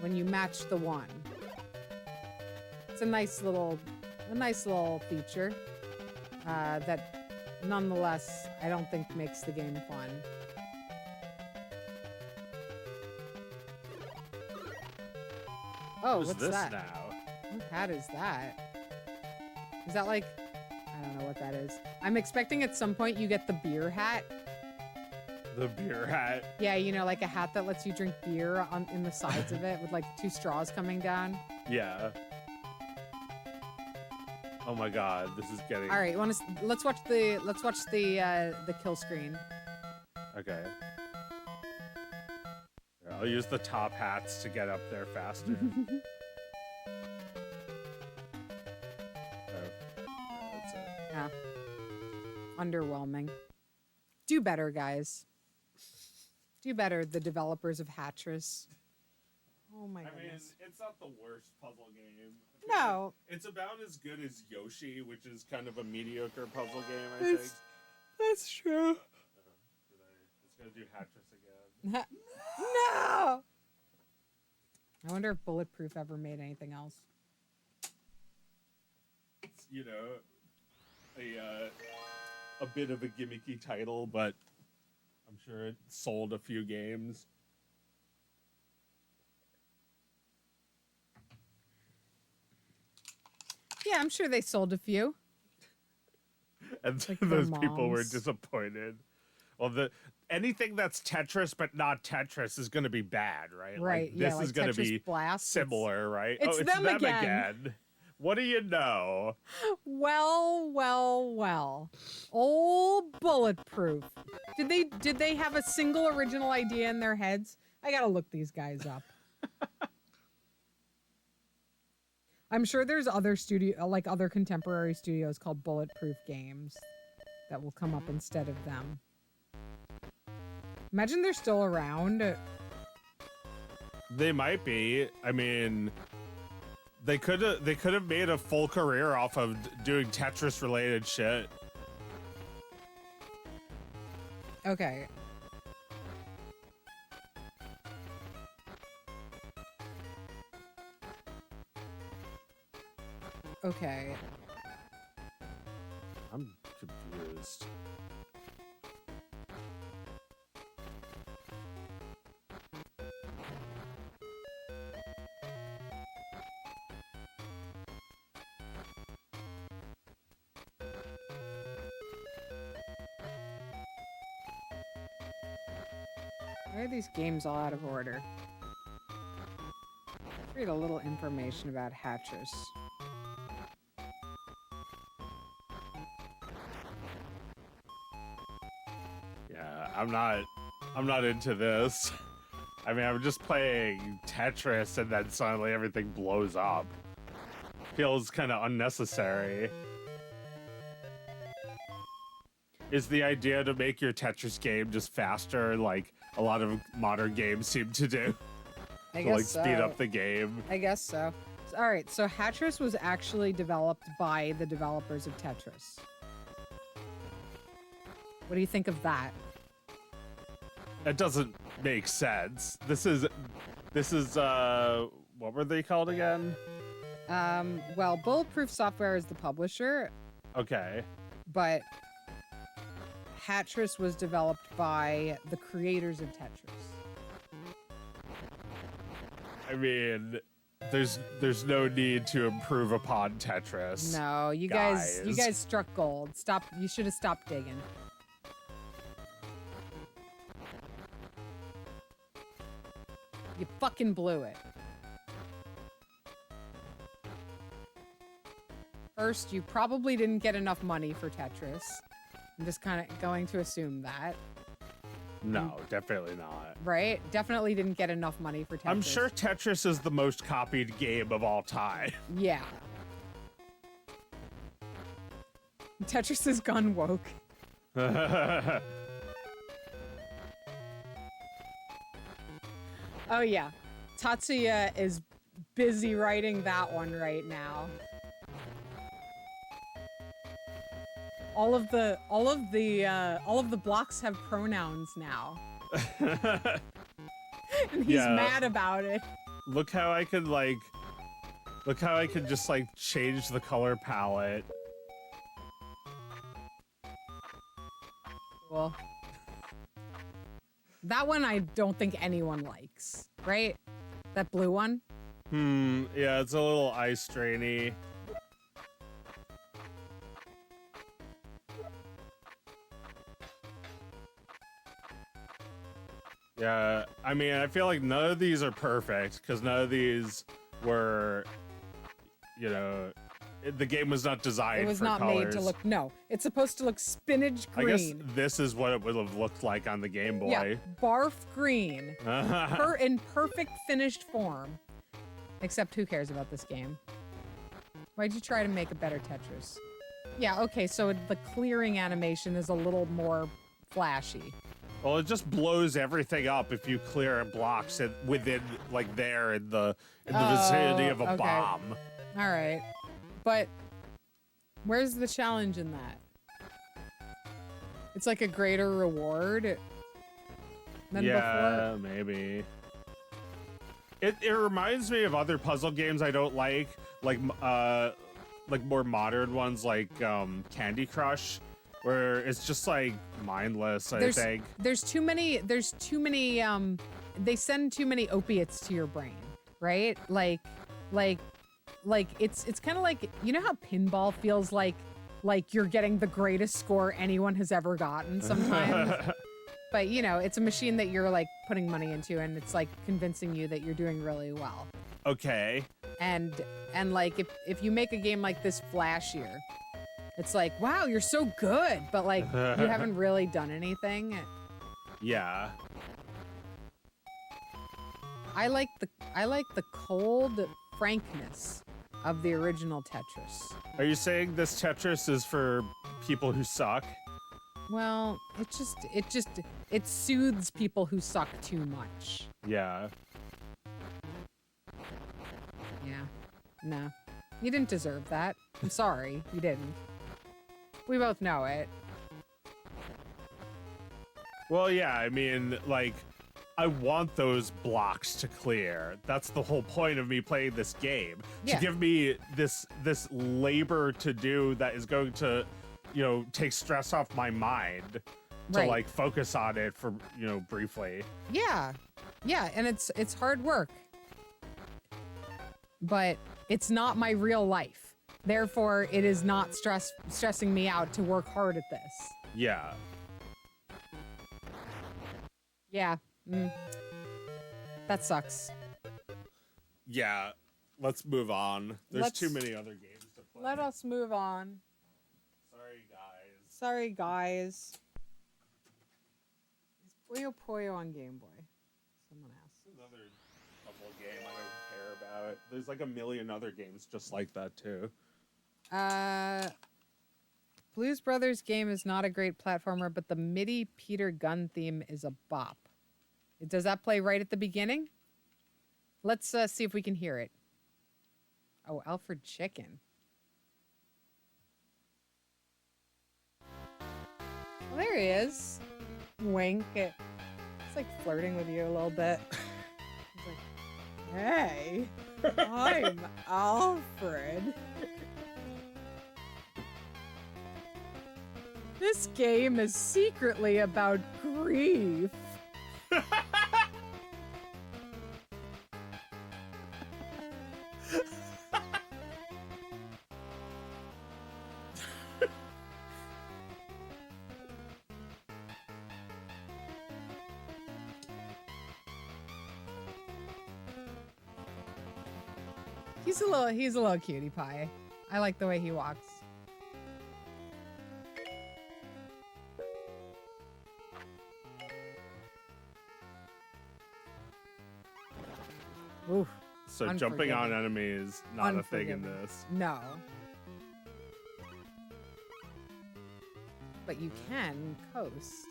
the one. It's a nice little feature that nonetheless I don't think makes the game fun. Oh, What's what's this that? now? What hat is that? Is that like, I don't know what that is. I'm expecting at some point you get the beer hat. The beer hat. Yeah, you know, like a hat that lets you drink beer in the sides of it with like 2 straws coming down. Yeah. Oh my god, this is getting. All right, let's watch the kill screen. Okay. Here, I'll use the top hats to get up there faster. That's it. Yeah. Underwhelming. Do better, guys. Do better, the developers of Hatris. Oh my I mean, goodness. it's not the worst puzzle game. No. It's about as good as Yoshi, which is kind of a mediocre puzzle game, I think. That's true. It's gonna do Hatris again. No! I wonder if Bulletproof ever made anything else. It's, a bit of a gimmicky title, but I'm sure it sold a few games. Yeah, I'm sure they sold a few. And Like those their people were moms. disappointed. Well, anything that's Tetris but not Tetris is going to be bad, right? Right, Like, yeah, this like is going to Tetris be Blast, similar, right? it's It's them again. What do you know? Well, well, well. Old Bulletproof. Did they have a single original idea in their heads? I gotta look these guys up. I'm sure there's other other contemporary studios called Bulletproof Games that will come up instead of them. Imagine they're still around. They might be. I mean, they could have made a full career off of doing Tetris related shit. Okay. Okay. I'm confused. Why are these games all out of order? Let's read a little information about Hatchers. Yeah, I'm not into this. I mean, I'm just playing Tetris and then suddenly everything blows up. Feels kind of unnecessary. Is the idea to make your Tetris game just faster like a lot of modern games seem to do? I to guess like speed so. up the game. I guess so. All right, so Hatris was actually developed by the developers of Tetris. What do you think of that? That doesn't make sense. This is what were they called again? Well, Bulletproof Software is the publisher, Okay. but Hatris was developed by the creators of Tetris. I mean, there's no need to improve upon Tetris. No, you Guys. guys struck gold. Stop. You should have stopped digging. You fucking blew it. First, you probably didn't get enough money for Tetris. I'm just kind of going to assume that. No, definitely not. Right? Definitely didn't get enough money for Tetris. I'm sure Tetris is the most copied game of all time. Yeah. Tetris has gone woke. Oh yeah. Tatsuya is busy writing that one right now. All of the blocks have pronouns now. And he's Yeah. mad about it. Look how I could just like change the color palette. Cool. That one I don't think anyone likes, right? That blue one? Yeah, it's a little eye strainy. Yeah, I mean, I feel like none of these are perfect because none of these were, you know, the game was not designed It was for not colors. made to look. No, it's supposed to look spinach I guess green. this is what it would have looked like on the Game Boy. Yeah, barf green. In perfect finished form. Except who cares about this game? Why'd you try to make a better Tetris? Yeah, okay, so the clearing animation is a little more flashy. Well, it just blows everything up if you clear blocks within, like, there in the vicinity of a okay. bomb. All right. But where's the challenge in that? It's like a greater reward than Yeah, before. maybe. It reminds me of other puzzle games I don't like more modern ones like Candy Crush, where it's just like mindless. I think. There's too many they send too many opiates to your brain, right? Like it's kind of like, you know how pinball feels like you're getting the greatest score anyone has ever gotten sometimes. But you know, it's a machine that you're like putting money into, and it's like convincing you that you're doing really well. Okay. And like if you make a game like this flashier, it's like, wow, you're so good, but like you haven't really done anything. Yeah. I like the cold frankness of the original Tetris. Are you saying this Tetris is for people who suck? Well, it soothes people who suck too much. Yeah. Yeah. No. You didn't deserve that. I'm sorry. You didn't. We both know it. Well, yeah, I mean, like, I want those blocks to clear. That's the whole point of me playing this game. Yeah. To give me this labor to do that is going to, you know, take stress off my mind to Right. like focus on it for, you know, briefly. Yeah. Yeah, and it's hard work. But it's not my real life. Therefore, it is not stressing me out to work hard at this. Yeah. Yeah. That sucks. Yeah. Let's move on. There's Let's- too many other games to play. Let us move on. Sorry, guys. Sorry, guys. Is Puyo Puyo on Game Boy? Someone asked. Another puzzle game I don't care about. There's like a million other games just like that too. Blues Brothers game is not a great platformer, but the MIDI Peter Gunn theme is a bop. Does that play right at the beginning? Let's see if we can hear it. Oh, Alfred Chicken. Well, there he is. Wink. It's like flirting with you a little bit. He's like, hey, I'm Alfred. This game is secretly about grief. He's a little cutie pie. I like the way he walks. Ooh, So jumping on unforgiving. enemies, not a thing in Unforgiving. this. No. But you can coast.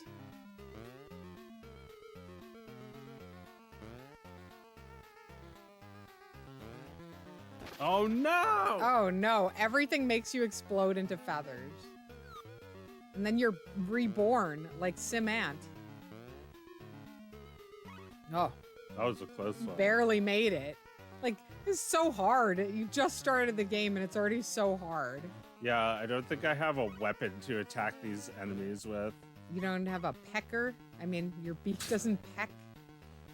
Oh no! Oh no, everything makes you explode into feathers. And then you're reborn like Sim Ant. Oh, That was a close one. barely made it. Like, it's so hard. You just started the game and it's already so hard. Yeah, I don't think I have a weapon to attack these enemies with. You don't have a pecker? I mean, your beak doesn't peck?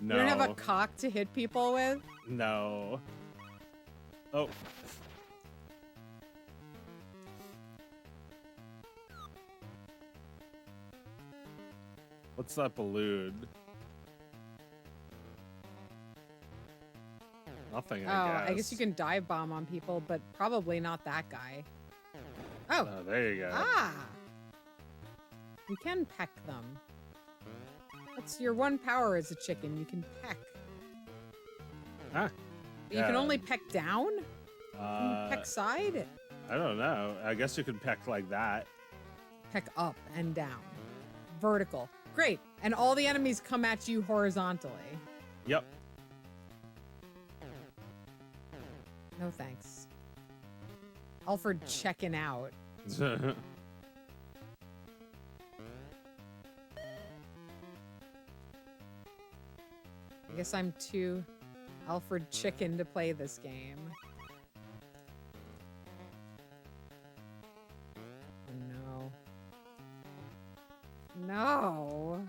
No. You don't have a cock to hit people with? No. Oh. What's that balloon? Nothing, I guess. you can dive bomb on people, but probably not that guy. Oh, Oh, there you go. ah! You can peck them. That's your one power as a chicken. You can peck. Ah, You can yeah. only peck down? Can you peck side? I don't know. I guess you can peck like that. Peck up and down. Vertical. Great. And all the enemies come at you horizontally. Yep. No thanks. Alfred checking out. I guess I'm too Alfred chicken to play this game. Oh no. No.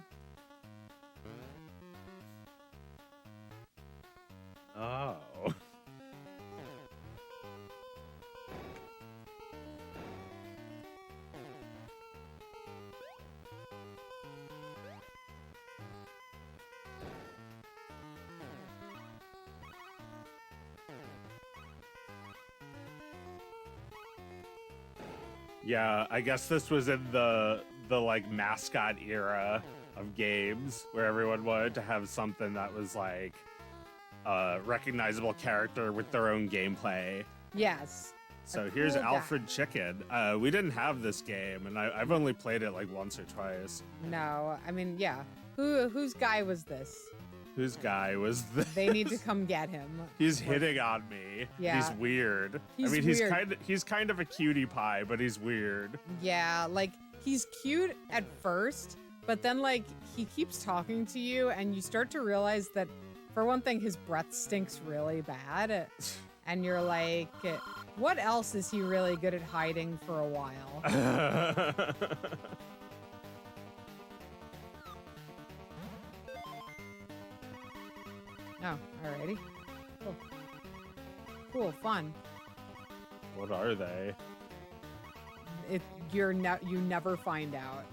Oh. Yeah, I guess this was in the like mascot era of games where everyone wanted to have something that was like a recognizable character with their own gameplay. Yes. So A here's cool guy. Alfred Chicken. We didn't have this game, and I've only played it like once or twice. No, I mean, yeah. Whose guy was this? Whose guy was the? They need to come get him. He's hitting on me. Yeah. He's weird. He's I mean, weird. he's kind of a cutie pie, but he's weird. Yeah, like he's cute at first, but then like he keeps talking to you and you start to realize that for one thing his breath stinks really bad and you're like, what else is he really good at hiding for a while? Oh, alrighty. Cool. Cool, fun. What are they? You never find out.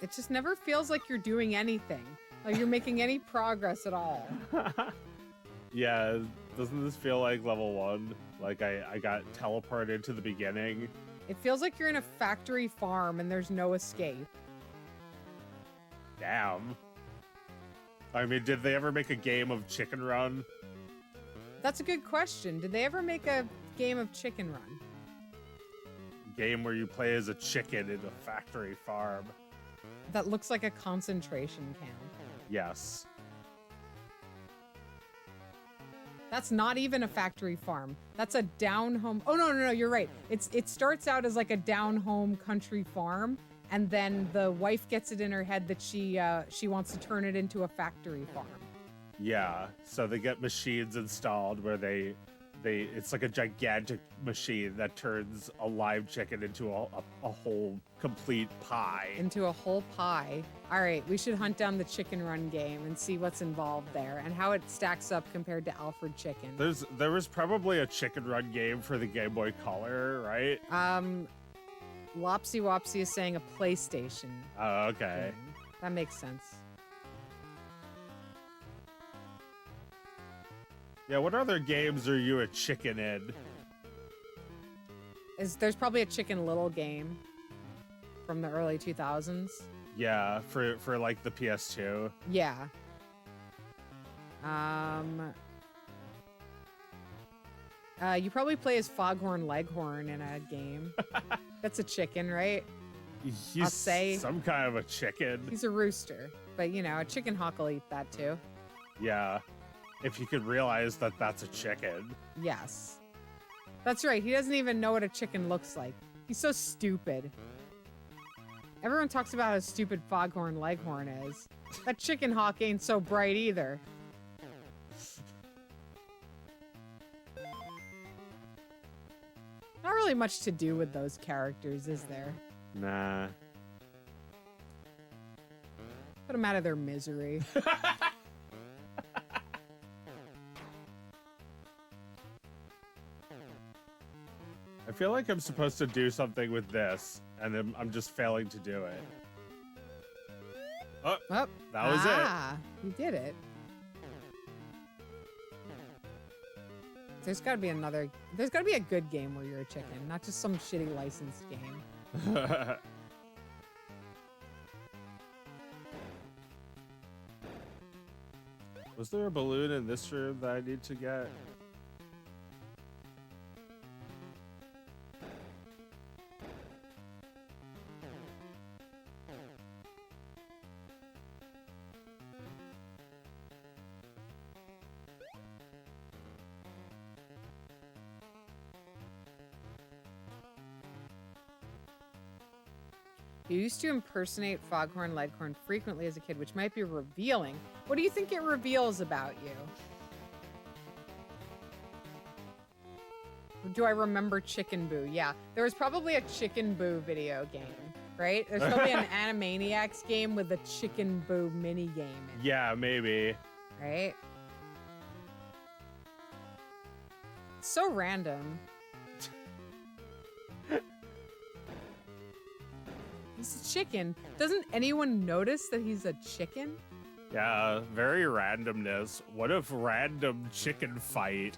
It just never feels like you're doing anything. Like you're making any progress at all. Yeah, doesn't this feel like level 1? Like I got teleported to the beginning. It feels like you're in a factory farm and there's no escape. Damn. I mean, did they ever make a game of Chicken Run? That's a good question. Did they ever make a game of Chicken Run? Game where you play as a chicken in a factory farm. That looks like a concentration camp. Yes. That's not even a factory farm. That's a down home. Oh, no, you're right. It starts out as like a down home country farm, and then the wife gets it in her head that she wants to turn it into a factory farm. Yeah. So they get machines installed where they it's like a gigantic machine that turns a live chicken into a whole complete pie. Into a whole pie. All right, we should hunt down the Chicken Run game and see what's involved there and how it stacks up compared to Alfred Chicken. There was probably a Chicken Run game for the Game Boy Color, right? Lopsy Wopsy is saying a PlayStation. Oh, okay. Game. That makes sense. Yeah, what other games are you a chicken in? There's probably a Chicken Little game from the early 2000s. Yeah, for like the PS2. Yeah. You probably play as Foghorn Leghorn in a game. That's a chicken, right? He's I'll say some kind of a chicken. he's a rooster, but you know, a chicken hawk will eat that too. Yeah. If you could realize that that's a chicken. Yes. That's right. He doesn't even know what a chicken looks like. He's so stupid. Everyone talks about how stupid Foghorn Leghorn is. That chicken hawk ain't so bright either. Not really much to do with those characters, is there? Nah. Put them out of their misery. I feel like I'm supposed to do something with this, and then I'm just failing to do it. Oh, Oh, that was it. You did it. There's gotta be a good game where you're a chicken, not just some shitty licensed game. Was there a balloon in this room that I need to get? You used to impersonate Foghorn Leghorn frequently as a kid, which might be revealing. What do you think it reveals about you? Do I remember Chicken Boo? Yeah, there was probably a Chicken Boo video game, right? There's probably an Animaniacs game with a Chicken Boo mini game in it, Yeah, maybe. right? So random. He's a chicken. Doesn't anyone notice that he's a chicken? Yeah, very randomness. What if random chicken fight?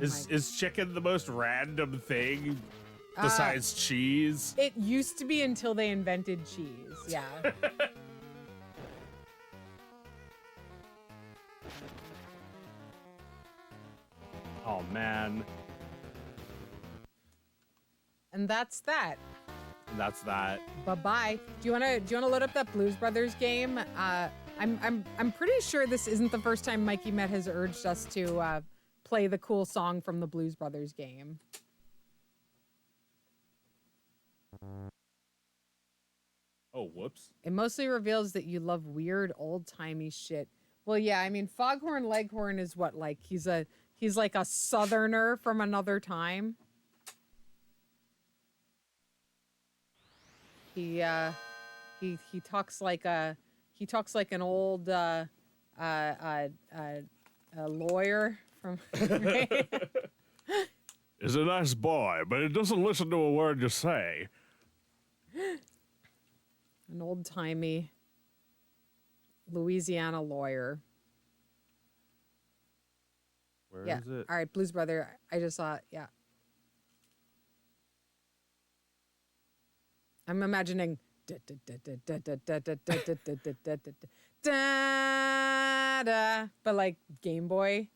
Is chicken the most random thing besides cheese? It used to be until they invented cheese. Yeah. Oh man. And that's that. And that's that. Bye-bye. Do you wanna load up that Blues Brothers game? I'm pretty sure this isn't the first time Mikey Met has urged us to play the cool song from the Blues Brothers game. Oh, whoops. It mostly reveals that you love weird old-timey shit. Well, yeah, I mean, Foghorn Leghorn is what, like, he's like a southerner from another time. He talks like an old a lawyer from right? He's a nice boy, but he doesn't listen to a word you say. An old-timey Louisiana lawyer. Where Yeah. is it? All right, Blues Brother. I just saw it. Yeah. I'm imagining. da da, but like Game Boy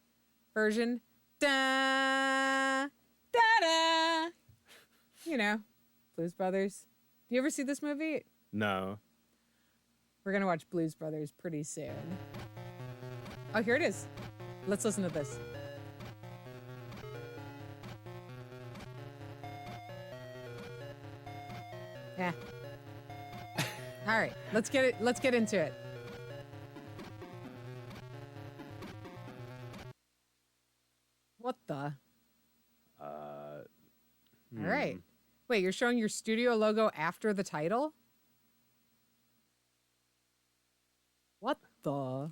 version. Da da da. You know, Blues Brothers. Do you ever see this movie? No. We're gonna watch Blues Brothers pretty soon. Oh, here it is. Let's listen to this. Yeah. All right, let's get into it. What the? All right. Wait, you're showing your studio logo after the title? What the?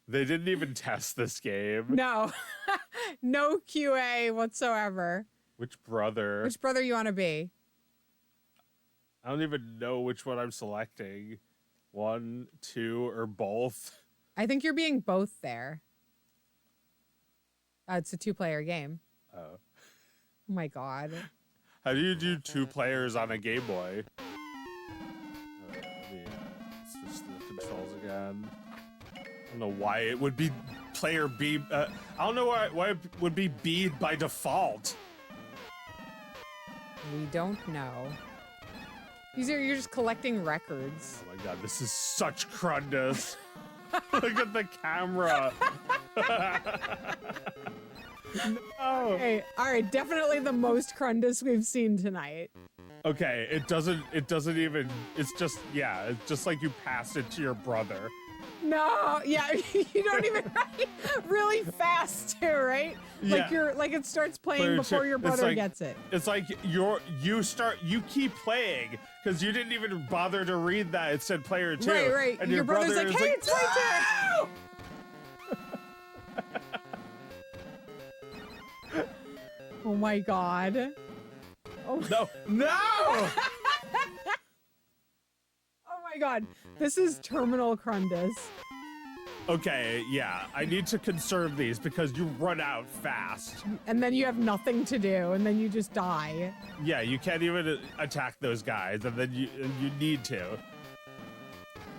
They didn't even test this game. No. No QA whatsoever. Which brother? Which brother you want to be? I don't even know which one I'm selecting. 1, 2, or both. I think you're being both there. It's a 2-player game. Oh. Oh my god. How do you do 2 players on a Game Boy? Let me switch the controls again. I don't know why it would be player B. I don't know why it would be B by default. We don't know. You're just collecting records. Oh my god, this is such crudness. Look at the camera. No. Okay, all right, definitely the most crundus we've seen tonight. Okay, it doesn't even, it's just like you passed it to your brother. No, yeah, you don't even really fast too, right? Like Yeah. like it starts playing Player before two. your It's brother like- gets it. It's like you keep playing because you didn't even bother to read that it said player 2. Right. And your brother's brother like, is hey, it's my turn. Oh my god. Oh no. Oh my god. This is terminal crundus. Okay, yeah, I need to conserve these because you run out fast. And then you have nothing to do, and then you just die. Yeah, you can't even attack those guys, and then you need to.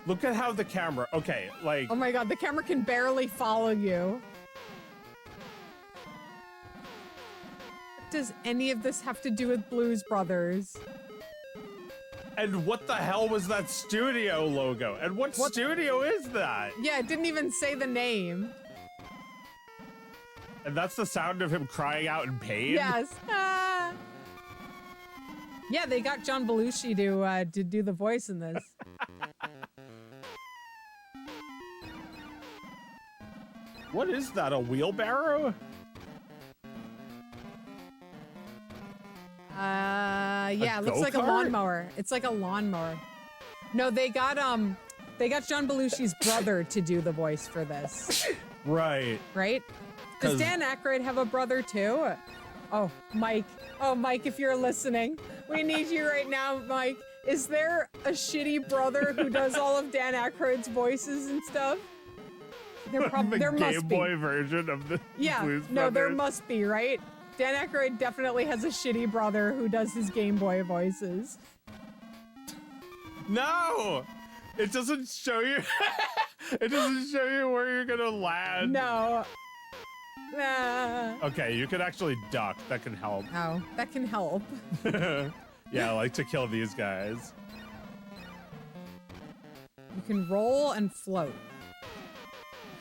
Look at how the camera. Okay, like. Oh my god, the camera can barely follow you. What does any of this have to do with Blues Brothers? And what the hell was that studio logo? And what studio is that? Yeah, it didn't even say the name. And that's the sound of him crying out in pain? Yes. Ah. Yeah, they got John Belushi to do the voice in this. What is that, a wheelbarrow? Yeah, it looks like a go-kart? lawnmower. It's like a lawnmower. No, they got John Belushi's brother to do the voice for this. Right. Right? Does 'Cause- Dan Aykroyd have a brother too? Oh, Mike. Oh, Mike, if you're listening, we need you right now, Mike. Is there a shitty brother who does all of Dan Aykroyd's voices and stuff? There The there must Game be. Boy version of the Yeah, Blues no, there Brothers. must be, right? Dan Aykroyd definitely has a shitty brother who does his Game Boy voices. No! It doesn't show you. It doesn't show you where you're gonna land. No. Ah. Okay, you can actually duck. That can help. Oh, that can help. Yeah, I like to kill these guys. You can roll and float.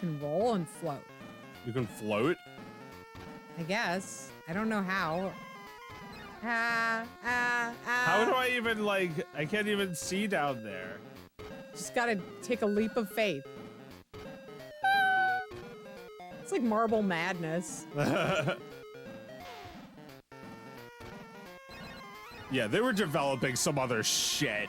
You can roll and float. You can float? I guess. I don't know how. How do I even, like, I can't even see down there. Just gotta take a leap of faith. It's like Marble Madness. Yeah, they were developing some other shit.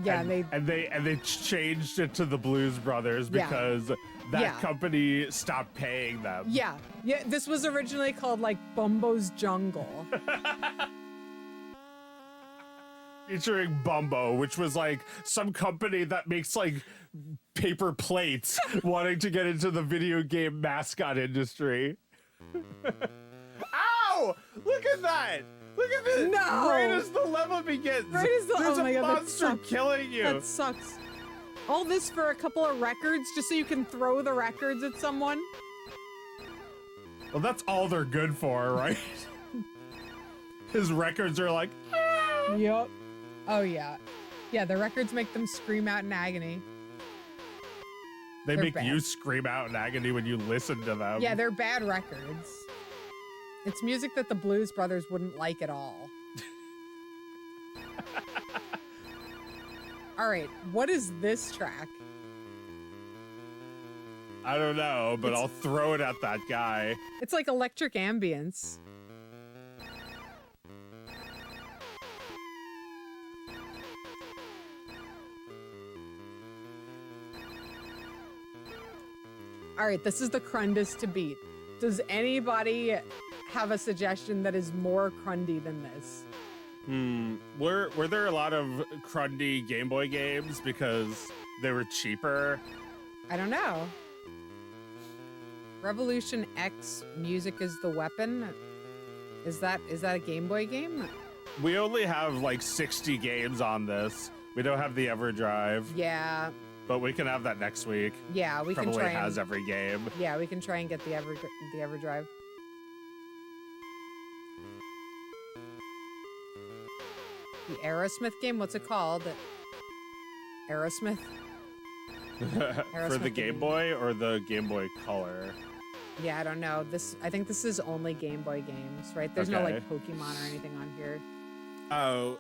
Yeah, and they changed it to the Blues Brothers Yeah. because that Yeah. company stopped paying them. Yeah. This was originally called like Bumbo's Jungle. Featuring Bumbo, which was like some company that makes like paper plates wanting to get into the video game mascot industry. Ow! Look at that! Look at this! No! Right as the level begins! Right as the- There's oh a my God, that monster sucks. killing you! That sucks. All this for a couple of records just so you can throw the records at someone? Well, that's all they're good for, right? His records are like, "Ah." Yep. Oh, yeah. Yeah, the records make them scream out in agony. They They're make bad. you scream out in agony when you listen to them. Yeah, they're bad records. It's music that the Blues Brothers wouldn't like at all. All right, what is this track? I don't know, but I'll throw it at that guy. It's like electric ambience. All right, this is the crundest to beat. Does anybody have a suggestion that is more crundy than this? Were there a lot of crundy Game Boy games because they were cheaper? I don't know. Revolution X Music is the Weapon. Is that a Game Boy game? We only have like 60 games on this. We don't have the EverDrive, Yeah. but we can have that next week. Yeah, we can Probably try has and, every game. yeah, we can try and get the EverDrive. The Aerosmith game, what's it called? Aerosmith? For Aerosmith the Game Boy or the Game Boy Color? Yeah, I don't know. I think this is only Game Boy games, right? There's no Okay. like Pokemon or anything on here. Oh,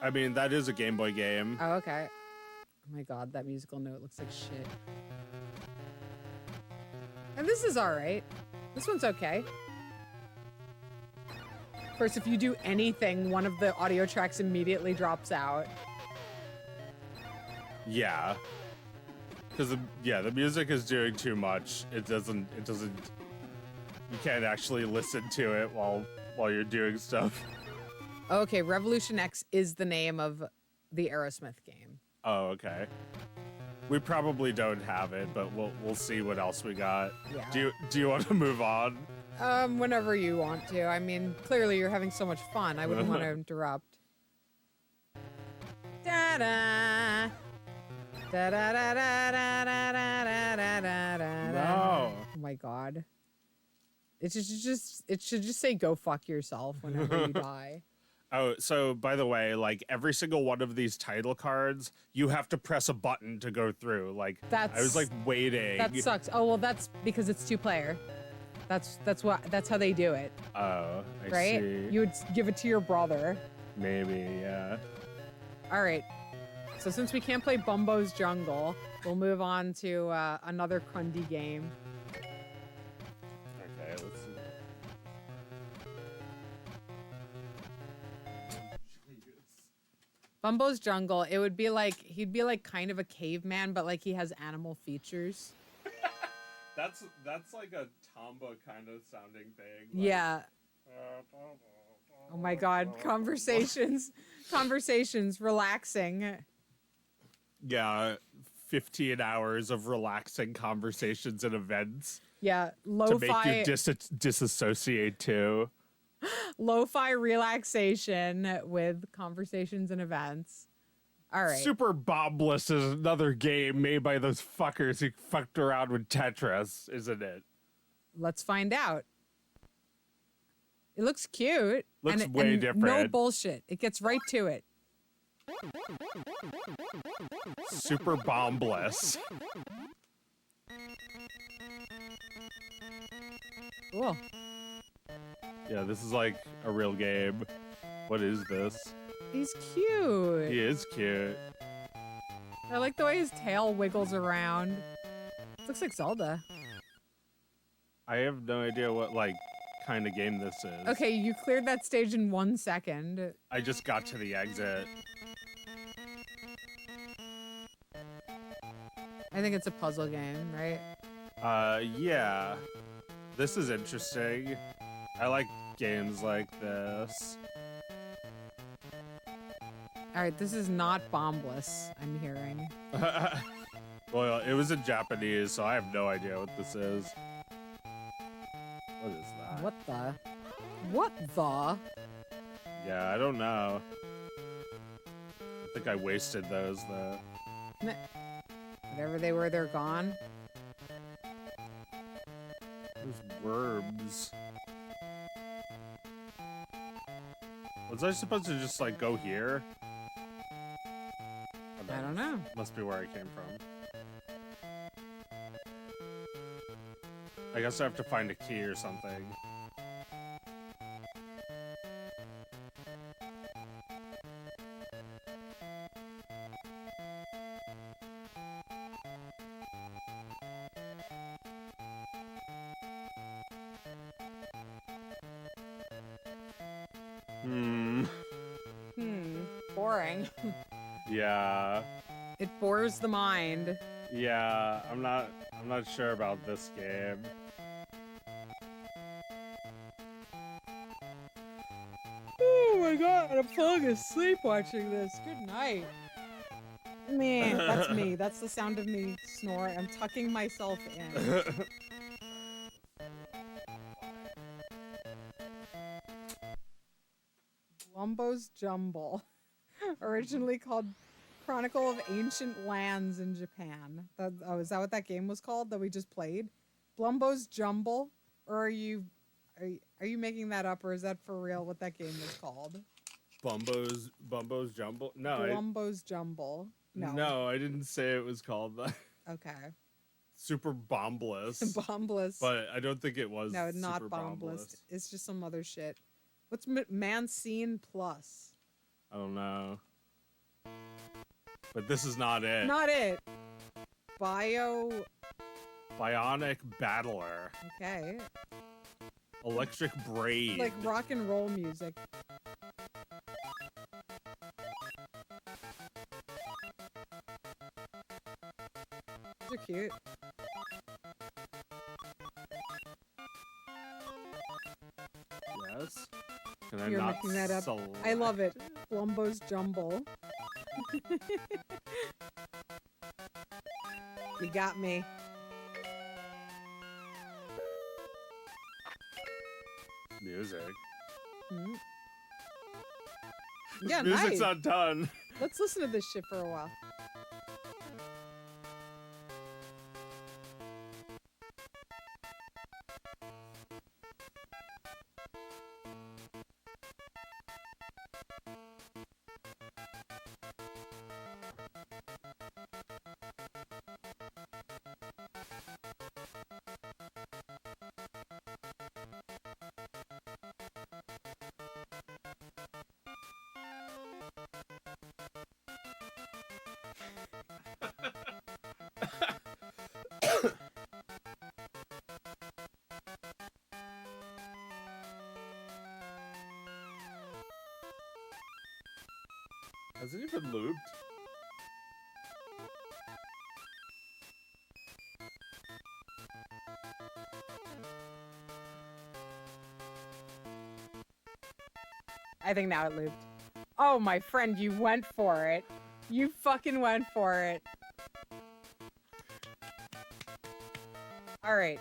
I mean, that is a Game Boy game. Oh, okay. Oh my god, that musical note looks like shit. And this is alright. This one's okay. Of course, if you do anything, one of the audio tracks immediately drops out. Yeah. Because, the music is doing too much. It doesn't, you can't actually listen to it while you're doing stuff. Okay, Revolution X is the name of the Aerosmith game. Oh, okay. We probably don't have it, but we'll see what else we got. Yeah. Do you want to move on? Whenever you want to. I mean, clearly you're having so much fun. I wouldn't want to interrupt. Da-da. Da-da-da-da-da-da-da-da-da-da. No. Oh my god. It should just say go fuck yourself whenever you die. Oh, so by the way, like every single one of these title cards, you have to press a button to go through. Like I was like waiting. That sucks. Oh well, that's because it's 2-player. That's how they do it, Oh, I right? see. You would give it to your brother. Maybe, yeah. All right. So since we can't play Bumbo's Jungle, we'll move on to another crundy game. Okay, let's see. Bumbo's Jungle, it would be like he'd be like kind of a caveman, but like he has animal features. That's like a Tomba kind of sounding thing. Yeah. Oh my god, conversations, relaxing. Yeah, 15 hours of relaxing conversations and events Yeah, to make lo-fi you disassociate too. lo-fi relaxation with conversations and events. All right. Super Bombless is another game made by those fuckers who fucked around with Tetris, isn't it? Let's find out. It looks cute. Looks and way No different. bullshit. It gets right to it. Super Bombless. Cool. Yeah, this is like a real game. What is this? He's cute. He is cute. I like the way his tail wiggles around. Looks like Zelda. I have no idea what like kind of game this is. Okay, you cleared that stage in 1 second. I just got to the exit. I think it's a puzzle game, right? Yeah. This is interesting. I like games like this. All right, this is not bombless, I'm hearing. Well, it was in Japanese, so I have no idea what this is. What is that? What the? What the? Yeah, I don't know. I think I wasted those, though. Whatever they were, they're gone. There's worms. Was I supposed to just, like, go here? I don't know. Must be where I came from. I guess I have to find a key or something. Boring. Yeah. It bores the mind. Yeah, I'm not sure about this game. Oh my god, I'm falling asleep watching this. Good night. Man, that's me. That's the sound of me snoring. I'm tucking myself in. Lumbo's Jumble. Originally called Chronicle of Ancient Lands in Japan. Is that what that game was called that we just played? Blumbo's Jumble? Or are you making that up, or is that for real what that game was called? Bumbo's Jumble? No. Blumbo's Jumble. No, I didn't say it was called that. Okay. Super Bombless. Bombless. But I don't think it was. No, not Super Bombless. It's just some other shit. What's Mancine Plus? I don't know. But this is not it. Not it. Bionic Battler. Okay. Electric Braid. Like rock and roll music. These are cute. Yes. Can I You're not making that up. select? I love it. Blumbo's Jumble. You got me. Music. Mm. Yeah, Music's nice. not done. Let's listen to this shit for a while. Has it even looped? I think now it looped. Oh, my friend, you went for it. You fucking went for it. All right.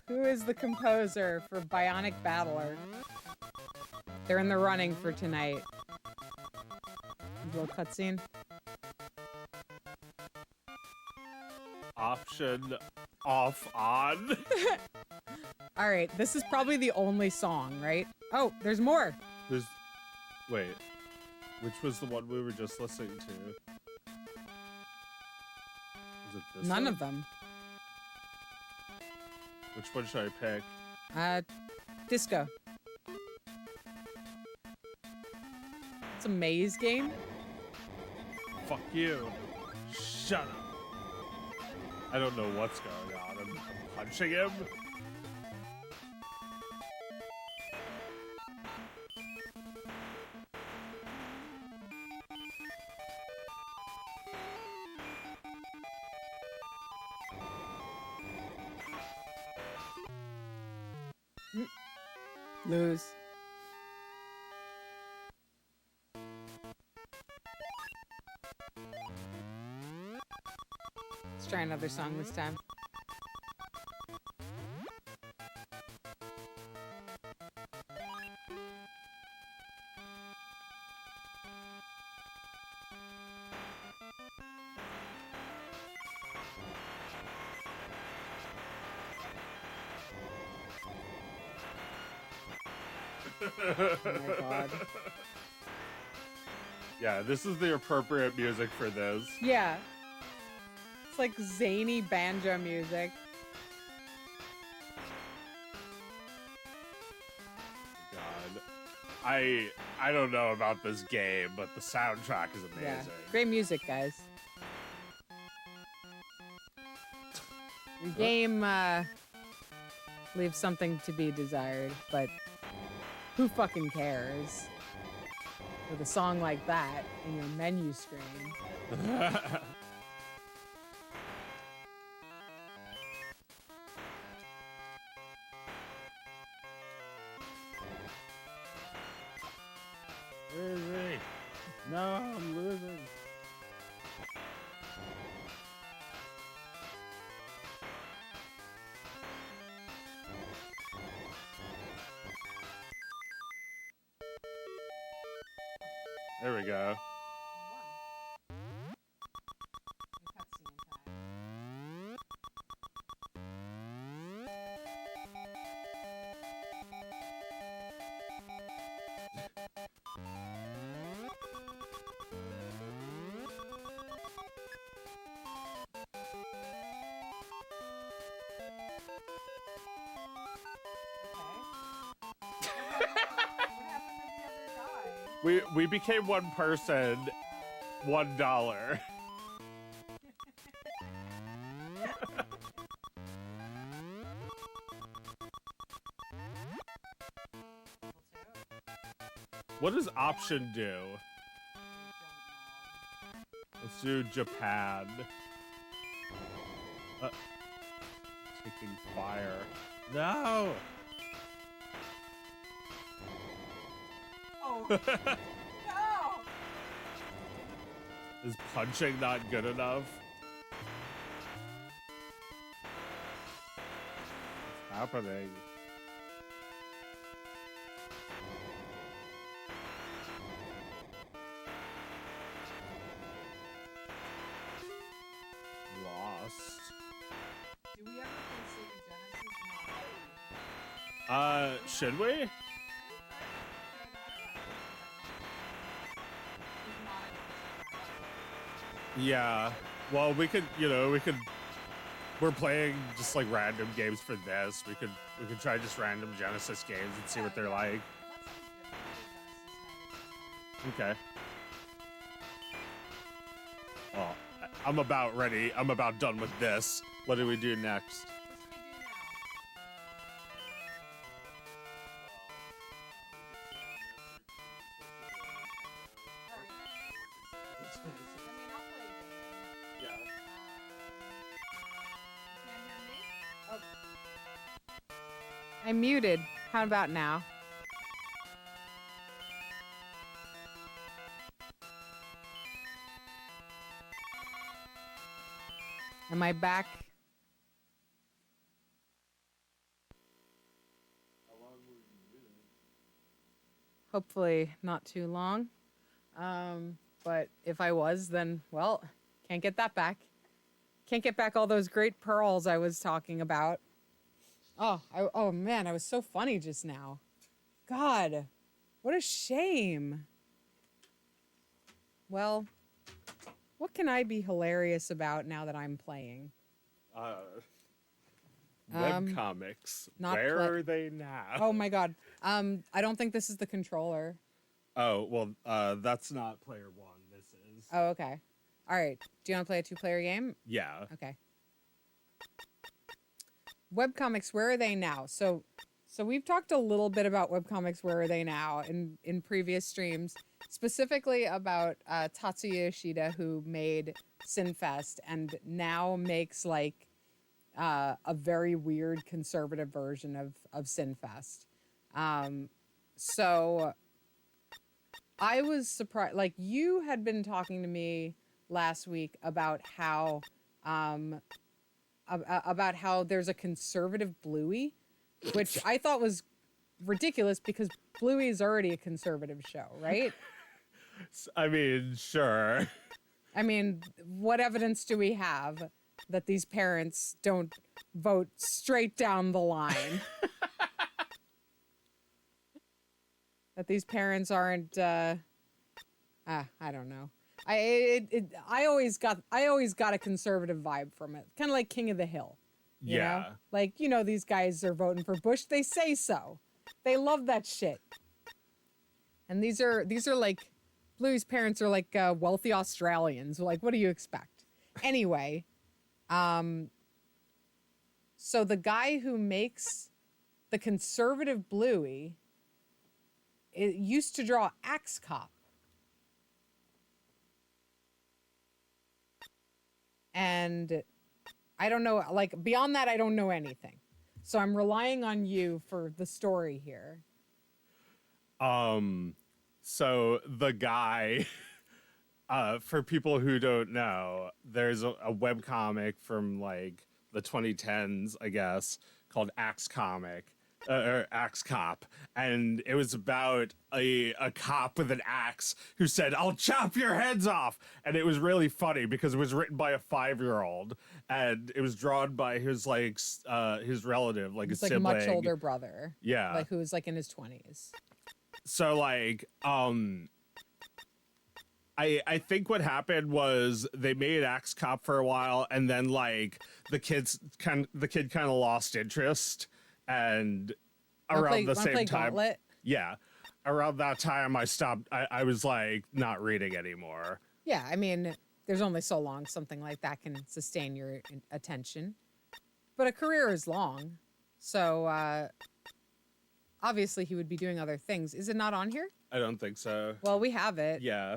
Who is the composer for Bionic Battler? They're in the running for tonight. Little cutscene. Option off on. All right. This is probably the only song, right? Oh, there's more. Wait. Which was the one we were just listening to? Was it this None one? of them. Which one should I pick? Disco. It's a maze game. Fuck you. Shut up. I don't know what's going on. I'm punching him. Lose. Let's try another song this time. Oh my god. Yeah, this is the appropriate music for this. Yeah. It's like zany banjo music. God. I don't know about this game, but the soundtrack is amazing. Yeah. Great music, guys. Your game leaves something to be desired, but who fucking cares? With a song like that in your menu screen. Where is he? No, I'm losing. There we go. We became one person, $1. What does option do? Let's do Japan. Taking fire. No! Oh, no! Is punching not good enough? What's happening? Lost. Do we ever play Sega Genesis? Should we? Yeah. Well, we could, we're playing just like random games for this. We could try just random Genesis games and see what they're like. Okay. Well, I'm about ready. I'm about done with this. What do we do next? I'm muted. How about now? Am I back? Hopefully not too long. But if I was, then, well, can't get that back. Can't get back all those great pearls I was talking about. Oh man, I was so funny just now. God, what a shame. Well, what can I be hilarious about now that I'm playing? Webcomics. Where are they now? Oh my God. I don't think this is the controller. Oh, well, that's not player one. This is. Oh, okay. All right. Do you want to play a two-player game? Yeah. Okay. Webcomics, where are they now? So we've talked a little bit about webcomics, where are they now, in previous streams, specifically about Tatsuya Yoshida, who made Sinfest and now makes like a very weird conservative version of Sinfest. So I was surprised, like you had been talking to me last week about how there's a conservative Bluey, which I thought was ridiculous because Bluey is already a conservative show, right? I mean, sure. I mean, what evidence do we have that these parents don't vote straight down the line? that these parents aren't. I don't know. I always got a conservative vibe from it, kind of like King of the Hill. You know? Like, you know, these guys are voting for Bush. They say so. They love that shit. And these are like, Bluey's parents are like wealthy Australians. Like, what do you expect? Anyway, so the guy who makes the conservative Bluey, it used to draw Axe Cop. And I don't know, like, beyond that, I don't know anything. So I'm relying on you for the story here. So the guy, for people who don't know, there's a webcomic from like the 2010s, I guess, called Axe Comic. Or Axe Cop, and it was about a cop with an axe who said, "I'll chop your heads off," and it was really funny because it was written by a 5-year-old, and it was drawn by his like his relative, like It's a like sibling, much older brother, yeah, like who was like in his 20s. So like I think what happened was they made Axe Cop for a while, and then like the kid kind of lost interest. And around the same time, Gauntlet? yeah, around that time I stopped. I was like not reading anymore. Yeah, I mean, there's only so long something like that can sustain your attention, but a career is long, so obviously he would be doing other things. Is it not on here? I don't think so. Well, we have it. Yeah.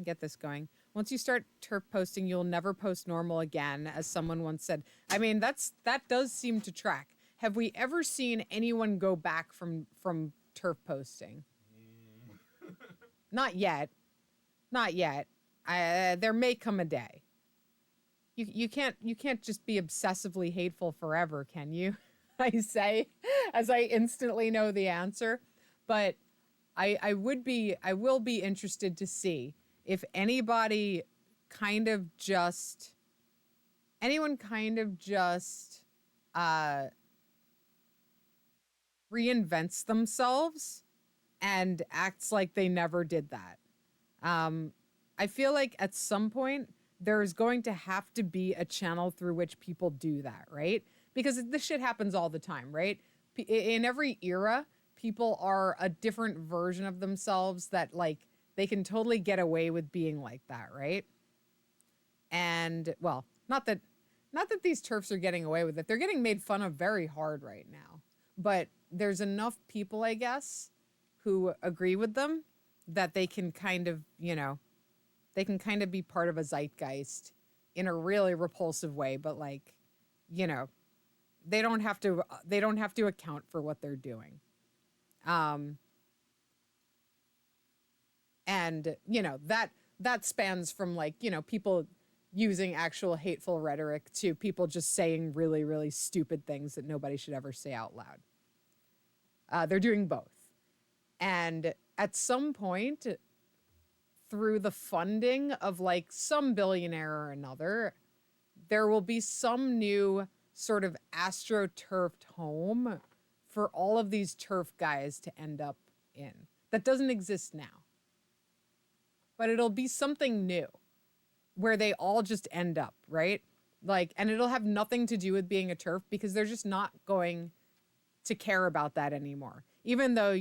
Get this going. Once you start turf posting, you'll never post normal again, as someone once said. I mean, that does seem to track. Have we ever seen anyone go back from turf posting? Not yet. Not yet. There may come a day. You can't just be obsessively hateful forever, can you? I say, as I instantly know the answer. But I will be interested to see if anyone kind of just reinvents themselves and acts like they never did that. I feel like at some point there's going to have to be a channel through which people do that, right? Because this shit happens all the time, right? In every era, people are a different version of themselves that like they can totally get away with being like that, right? And well, not that these turfs are getting away with it. They're getting made fun of very hard right now. But there's enough people, I guess, who agree with them that they can kind of, be part of a zeitgeist in a really repulsive way, but like, they don't have to account for what they're doing. And, that spans from like, people using actual hateful rhetoric to people just saying really, really stupid things that nobody should ever say out loud. They're doing both. And at some point, through the funding of like some billionaire or another, there will be some new sort of astroturfed home for all of these turf guys to end up in. That doesn't exist now. But it'll be something new where they all just end up, right? Like, and it'll have nothing to do with being a turf because they're just not going to care about that anymore. Even though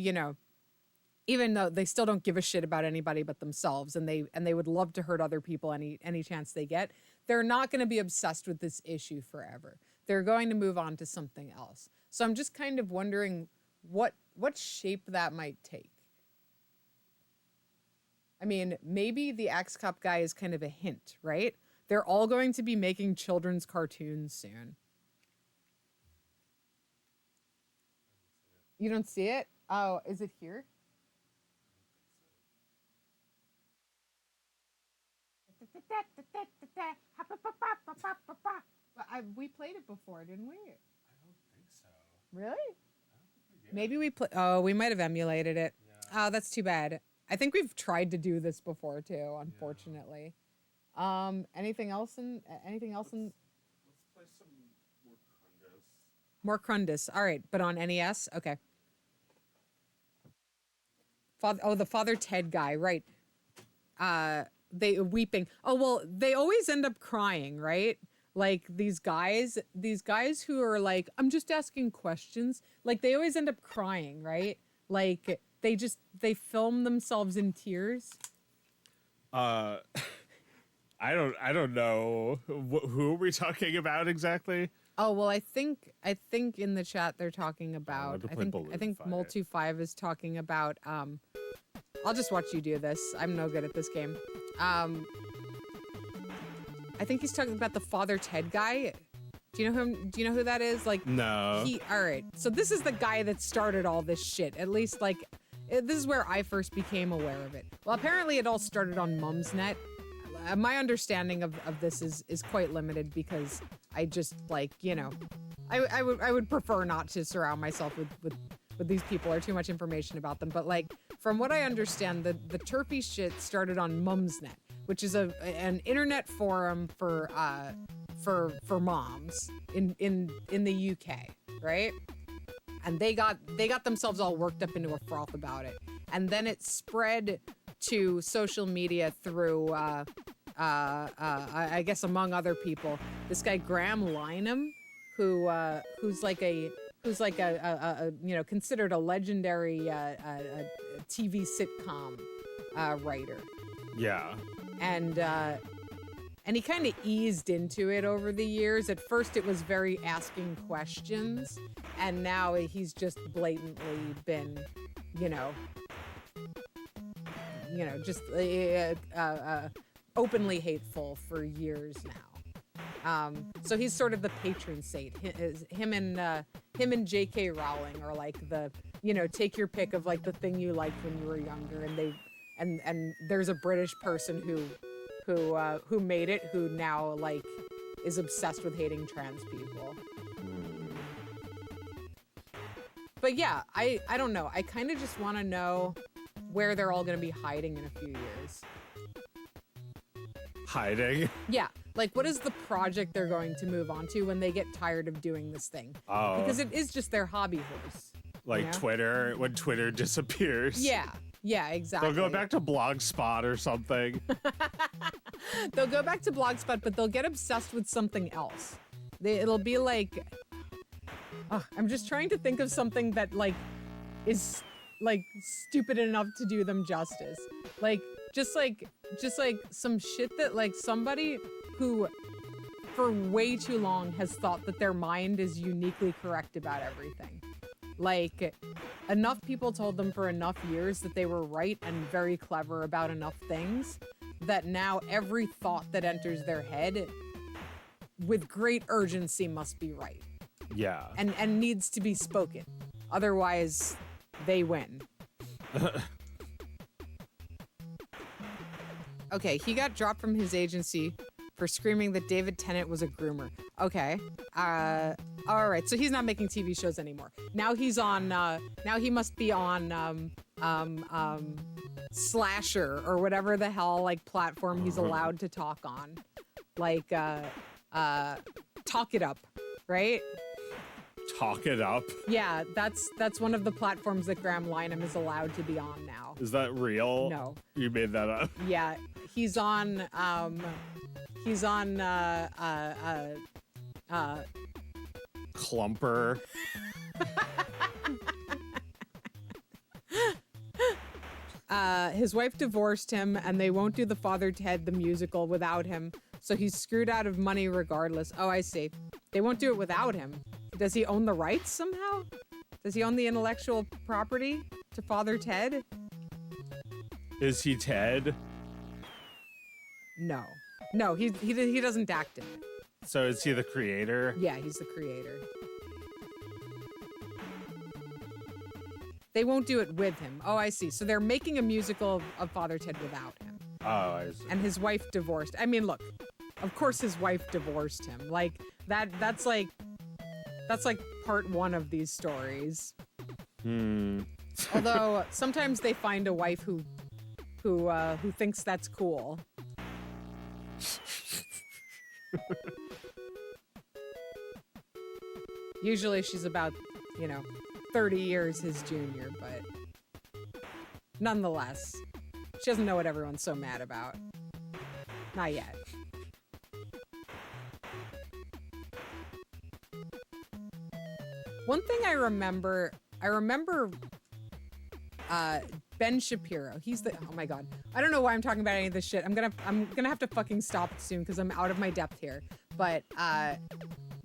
they still don't give a shit about anybody but themselves, and they would love to hurt other people any chance they get, they're not going to be obsessed with this issue forever. They're going to move on to something else. So I'm just kind of wondering what shape that might take. I mean, maybe the Axe Cop guy is kind of a hint, right? They're all going to be making children's cartoons soon. You don't see it? Oh, is it here? We played it before, didn't we? I don't think so. Really? I don't think we did. Maybe we we might have emulated it. Yeah. Oh, that's too bad. I think we've tried to do this before too, unfortunately. Yeah. Anything else in Let's play some more Crundus. More Crundus. All right, but on NES? Okay. the Father Ted guy, right? They weeping. Oh well, they always end up crying, right? Like these guys who are like, I'm just asking questions. Like they always end up crying, right? Like they film themselves in tears. I don't know. Who are we talking about exactly? Oh well, I think in the chat they're talking about. to I play think Balloon Fight. Mol25 is talking about. I'll just watch you do this. I'm no good at this game. I think he's talking about the Father Ted guy. Do you know him? Do you know who that is? Like No. All right. So this is the guy that started all this shit. At least like this is where I first became aware of it. Well, apparently it all started on Mumsnet. My understanding of this is quite limited because I just like, you know, I would prefer not to surround myself with these people or too much information about them. But like from what I understand, the Turfy shit started on Mumsnet, which is an internet forum for moms in the UK, right? And they got themselves all worked up into a froth about it, and then it spread to social media through I guess among other people, this guy Graham Lineham, who's like a you know, considered a legendary TV sitcom writer. Yeah. And he kind of eased into it over the years. At first, it was very asking questions, and now he's just blatantly been, you know, just openly hateful for years now. So he's sort of the patron saint. Him and J.K. Rowling are like the, you know, take your pick of like the thing you liked when you were younger, and there's a British person who made it, who now like is obsessed with hating trans people. But yeah, I don't know. I kind of just want to know where they're all going to be hiding in a few years. Hiding? Yeah, like what is the project they're going to move on to when they get tired of doing this thing? Oh. Because it is just their hobby horse. Like, you know? Twitter, when Twitter disappears. Yeah, exactly. They'll go back to Blogspot or something. They'll go back to Blogspot, but they'll get obsessed with something else. It'll be like, I'm just trying to think of something that like is like stupid enough to do them justice. Like just like some shit that like somebody who for way too long has thought that their mind is uniquely correct about everything. Like, enough people told them for enough years that they were right and very clever about enough things that now every thought that enters their head with great urgency must be right. Yeah. And needs to be spoken. Otherwise, they win. Okay, he got dropped from his agency for screaming that David Tennant was a groomer. Okay. All right. So he's not making TV shows anymore. Now he's on, now he must be on, Slasher or whatever the hell, like, platform he's allowed to talk on. Like, Talk It Up, right? Talk It Up? Yeah, that's one of the platforms that Graham Lineham is allowed to be on now. Is that real? No. You made that up? Yeah, he's on Clumper. His wife divorced him, and they won't do the Father Ted the musical without him, so he's screwed out of money regardless. Oh, I see. They won't do it without him. Does he own the rights somehow? Does he own the intellectual property to Father Ted? Is he Ted? No. No, he doesn't act in it. So is he the creator? Yeah, he's the creator. They won't do it with him. Oh, I see. So they're making a musical of Father Ted without him. Oh, I see. And his wife divorced. I mean, look, of course his wife divorced him. Like that's like part one of these stories. Although sometimes they find a wife who thinks that's cool. Usually she's about, 30 years his junior, but nonetheless, she doesn't know what everyone's so mad about. Not yet. One thing I remember Ben Shapiro. He's the, oh my God. I don't know why I'm talking about any of this shit. I'm gonna have to fucking stop soon because I'm out of my depth here. But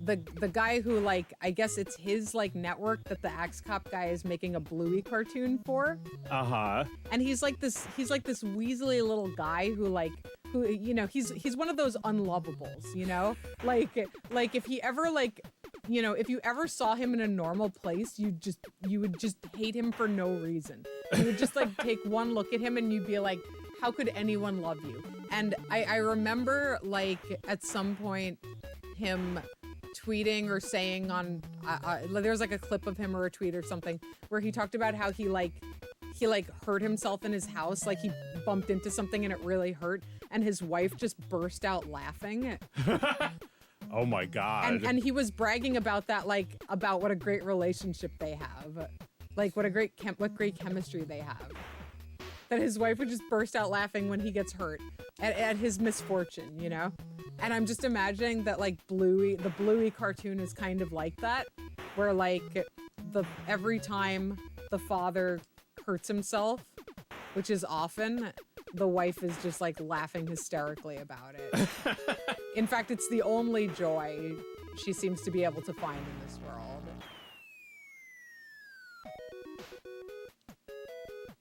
the guy who, like, I guess it's his like network that the Axe Cop guy is making a Bluey cartoon for. Uh-huh. And he's like this weaselly little guy who you know, he's one of those unlovables, you know? Like if he ever, like, you know, if you ever saw him in a normal place, you would just hate him for no reason. You would just like take one look at him and you'd be like, how could anyone love you? And I remember, like, at some point him tweeting or saying on there's like a clip of him or a tweet or something where he talked about how he hurt himself in his house, like he bumped into something and it really hurt, and his wife just burst out laughing. Oh my God. And he was bragging about that, like, about what a great relationship they have, like what great chemistry they have. That his wife would just burst out laughing when he gets hurt at his misfortune, you know? And I'm just imagining that, like, the Bluey cartoon is kind of like that, where, like, every time the father hurts himself, which is often, the wife is just, like, laughing hysterically about it. In fact, it's the only joy she seems to be able to find in this world.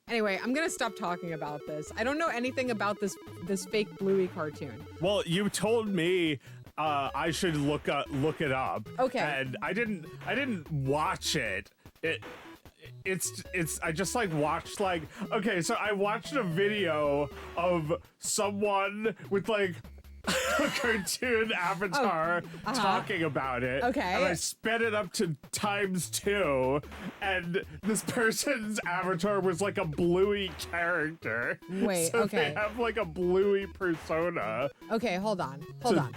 Anyway, I'm gonna stop talking about this. I don't know anything about this fake Bluey cartoon. Well, you told me I should look it up. Okay. And I didn't watch it. I just like watched, like, okay, so I watched a video of someone with like a cartoon avatar talking about it. Okay. And I sped it up to ×2, and this person's avatar was like a Bluey character. Wait, so okay. they have like a Bluey persona. Okay, hold on.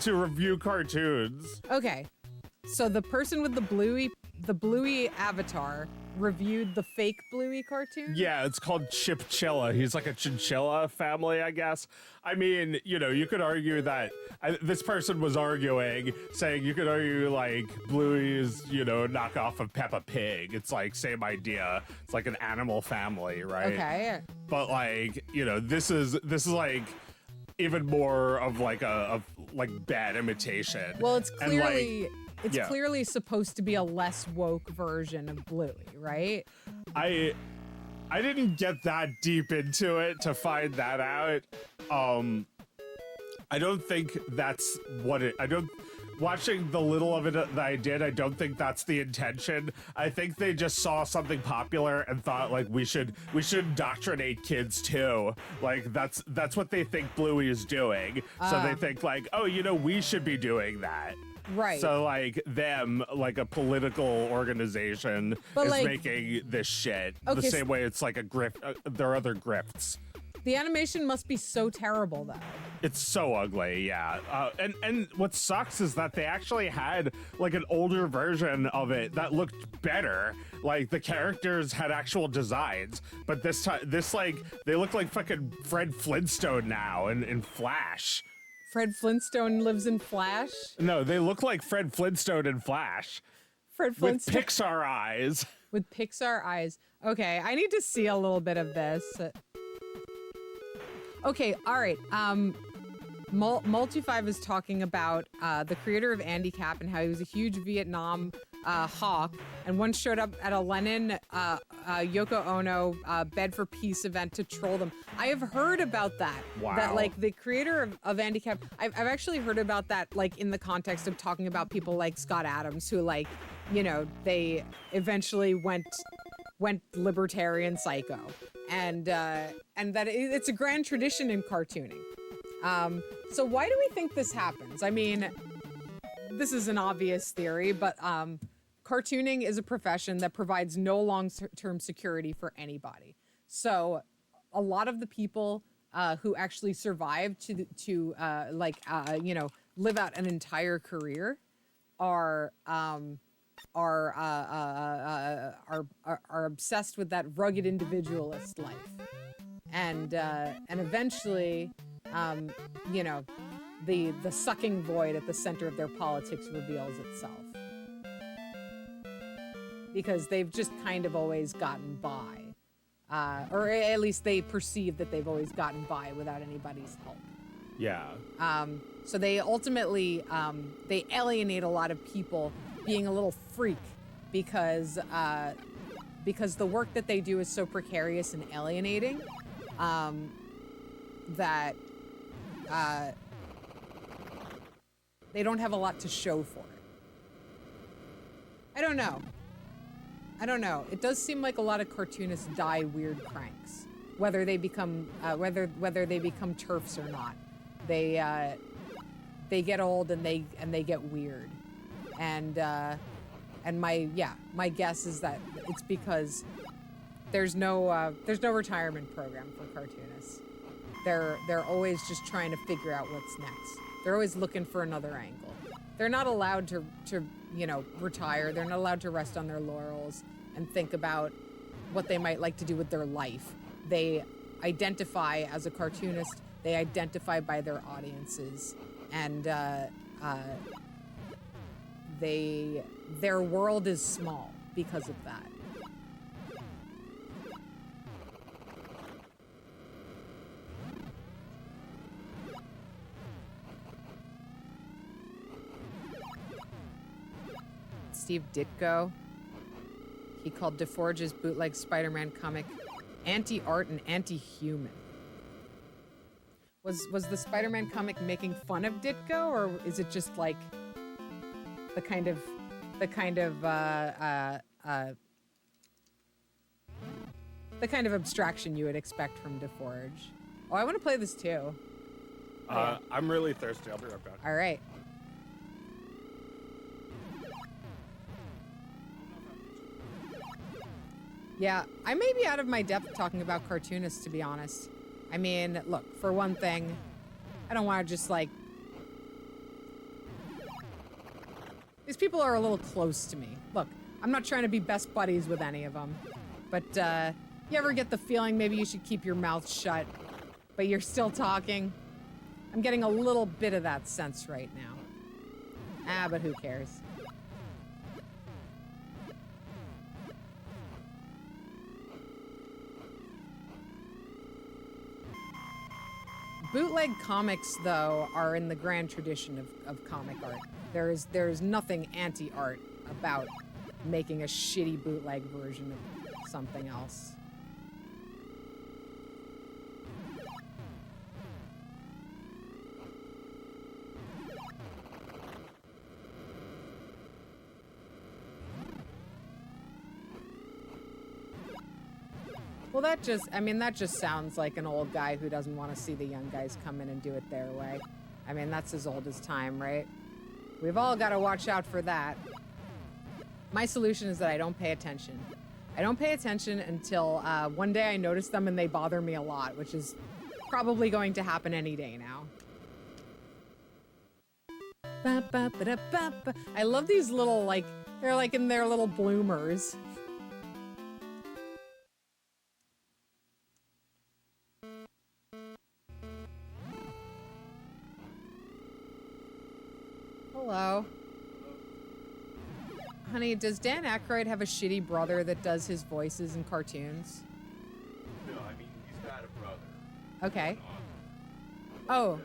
To review cartoons. Okay. So the person with the Bluey avatar reviewed the fake Bluey cartoon? Yeah, it's called Chipchilla. He's like a chinchilla family, I guess. I mean, you know, you could argue that this person was saying you could argue like Bluey is, you know, a knockoff of Peppa Pig. It's like same idea. It's like an animal family, right? Okay. But like, you know, this is like even more of like a bad imitation. Well, it's And, clearly like, yeah. clearly supposed to be a less woke version of Bluey, right? I didn't get that deep into it to find that out. I don't think that's what it. Watching the little of it that I did, I don't think that's the intention. I think they just saw something popular and thought like we should indoctrinate kids too. Like that's what they think Bluey is doing. So they think like, oh, you know, we should be doing that. Right. So like them, like a political organization, is like, making this shit okay, the same way it's like a grift. There are other grifts. The animation must be so terrible, though. It's so ugly, yeah. And what sucks is that they actually had like an older version of it that looked better. Like the characters had actual designs, but this time, they look like fucking Fred Flintstone now in Flash. Fred Flintstone lives in Flash? No, they look like Fred Flintstone in Flash. Fred Flintstone With Pixar eyes. With Pixar eyes. Okay, I need to see a little bit of this. Okay, all right. Multi5 is talking about the creator of Andy Cap and how he was a huge Vietnam hawk and once showed up at a Lenin Yoko Ono Bed for Peace event to troll them. I have heard about that. Wow. That like the creator of Andy Cap, I've actually heard about that like in the context of talking about people like Scott Adams who like, you know, they eventually went libertarian psycho. And that it's a grand tradition in cartooning. So why do we think this happens? I mean, this is an obvious theory, but cartooning is a profession that provides no long-term security for anybody. So a lot of the people who actually survive to you know, live out an entire career are obsessed with that rugged individualist life. and eventually, you know, the sucking void at the center of their politics reveals itself. Because they've just kind of always gotten by. Or at least they perceive that they've always gotten by without anybody's help. Yeah. So they ultimately, they alienate a lot of people, being a little freak because the work that they do is so precarious and alienating, that they don't have a lot to show for it. I don't know. It does seem like a lot of cartoonists die weird cranks, whether they become whether they become turfs or not. They get old and they get weird, and my guess is that it's because there's no retirement program for cartoonists. They're always just trying to figure out what's next. They're always looking for another angle. They're not allowed to retire. They're not allowed to rest on their laurels and think about what they might like to do with their life. They identify as a cartoonist. They identify by their audiences, and their world is small because of that. Steve Ditko, he called DeForge's bootleg Spider-Man comic anti-art and anti-human. Was the Spider-Man comic making fun of Ditko, or is it just like the kind of abstraction you would expect from DeForge? Oh, I want to play this too. I'm really thirsty. I'll be right back. All right. Yeah, I may be out of my depth talking about cartoonists, to be honest. I mean, look, for one thing, I don't want to just, like... These people are a little close to me. Look, I'm not trying to be best buddies with any of them. But, you ever get the feeling maybe you should keep your mouth shut, but you're still talking? I'm getting a little bit of that sense right now. But who cares? Bootleg comics, though, are in the grand tradition of comic art. There is nothing anti-art about making a shitty bootleg version of something else. Well, that just sounds like an old guy who doesn't want to see the young guys come in and do it their way. I mean, that's as old as time, right? We've all got to watch out for that. My solution is that I don't pay attention. I don't pay attention until one day I notice them and they bother me a lot, which is probably going to happen any day now. I love these little, like, they're like in their little bloomers. Hello. Honey, does Dan Aykroyd have a shitty brother that does his voices in cartoons? No, I mean, he's got a brother. Okay. Oh.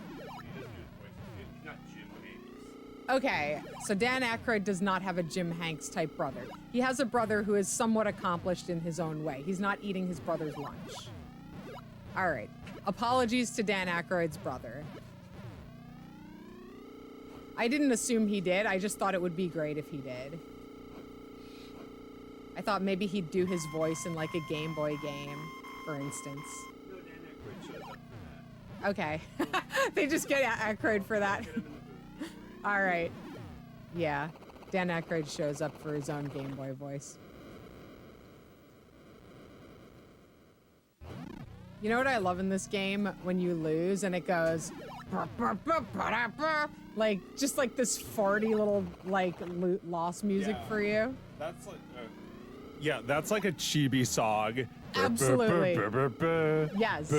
He doesn't do his voices. He's not Jim Hanks. Okay, so Dan Aykroyd does not have a Jim Hanks type brother. He has a brother who is somewhat accomplished in his own way. He's not eating his brother's lunch. All right. Apologies to Dan Aykroyd's brother. I didn't assume he did. I just thought it would be great if he did. I thought maybe he'd do his voice in like a Game Boy game, for instance. No, Dan Aykroyd shows up for that. Okay. They just get Aykroyd for that. Get him in the booth. All right. Yeah. Dan Aykroyd shows up for his own Game Boy voice. You know what I love in this game? When you lose and it goes... Like, just like this farty little, like, loss music Yeah. for you. That's like... yeah, that's like a chibi song. Absolutely. Yes.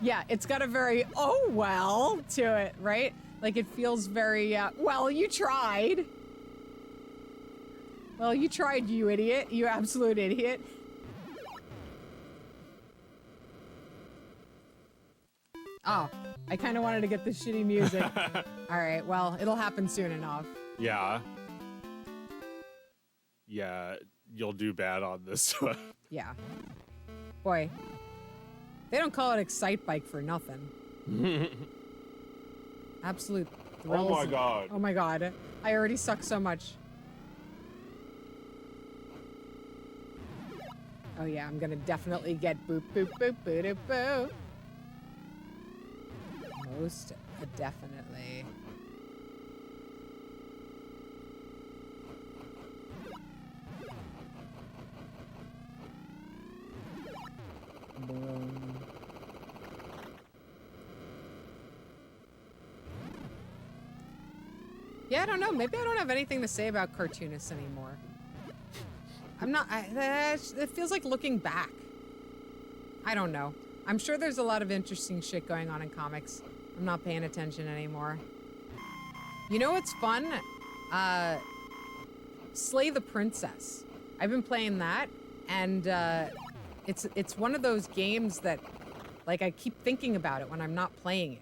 Yeah, it's got a very, oh, well, to it, right? Like, it feels very, well, you tried. Well, you tried, you idiot. You absolute idiot. Oh, I kind of wanted to get the shitty music. All right, well, it'll happen soon enough. Yeah. Yeah, you'll do bad on this one. Yeah. Boy, they don't call it Excite Bike for nothing. Absolute thrills. Oh my god. Oh my god. I already suck so much. Oh yeah, I'm gonna definitely get boop boop boop boop boop boo. Most definitely. Boom. Yeah, I don't know. Maybe I don't have anything to say about cartoonists anymore. I'm not. It feels like looking back. I don't know. I'm sure there's a lot of interesting shit going on in comics. I'm not paying attention anymore. You know what's fun? Slay the Princess. I've been playing that, and it's one of those games that, like, I keep thinking about it when I'm not playing it,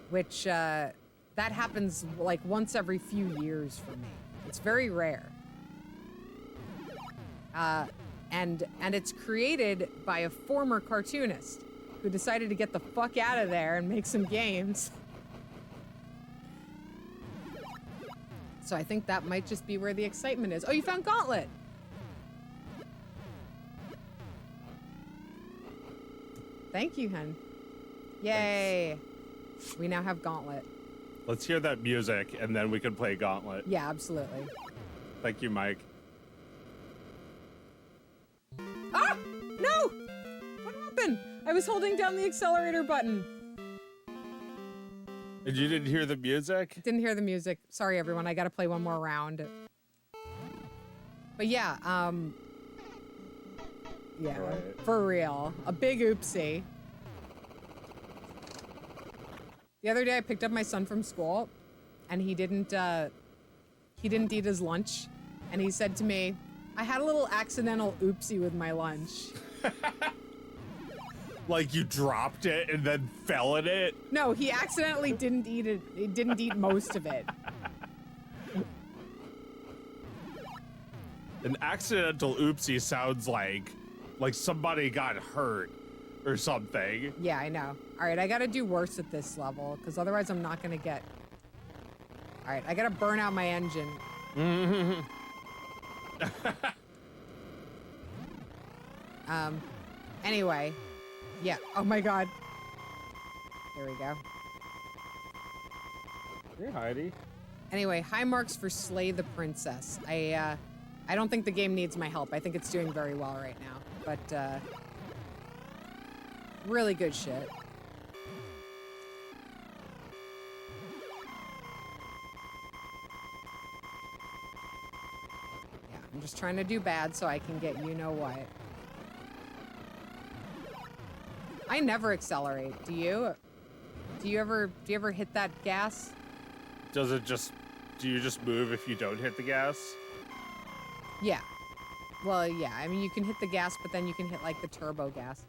which that happens like once every few years for me. It's very rare. And it's created by a former cartoonist who decided to get the fuck out of there and make some games. So I think that might just be where the excitement is. Oh, you found Gauntlet! Thank you, hun. Yay! Thanks. We now have Gauntlet. Let's hear that music, and then we can play Gauntlet. Yeah, absolutely. Thank you, Mike. Ah! No! What happened? I was holding down the accelerator button. And you didn't hear the music? Didn't hear the music. Sorry, everyone. I gotta play one more round. But yeah, yeah, Right. For real. A big oopsie. The other day I picked up my son from school and he didn't eat his lunch. And he said to me, I had a little accidental oopsie with my lunch. Like you dropped it and then fell in it? No, he accidentally didn't eat it. He didn't eat most of it. An accidental oopsie sounds like somebody got hurt or something. Yeah, I know. All right, I gotta do worse at this level because otherwise I'm not gonna get... All right, I gotta burn out my engine. Anyway. Yeah, oh my god. Here we go. Hey, Heidi. Anyway, high marks for Slay the Princess. I don't think the game needs my help. I think it's doing very well right now. But, really good shit. Yeah, I'm just trying to do bad so I can get you-know-what. I never accelerate. Do you? Do you ever hit that gas? Do you just move if you don't hit the gas? Yeah. Well, yeah. I mean, you can hit the gas, but then you can hit, like, the turbo gas.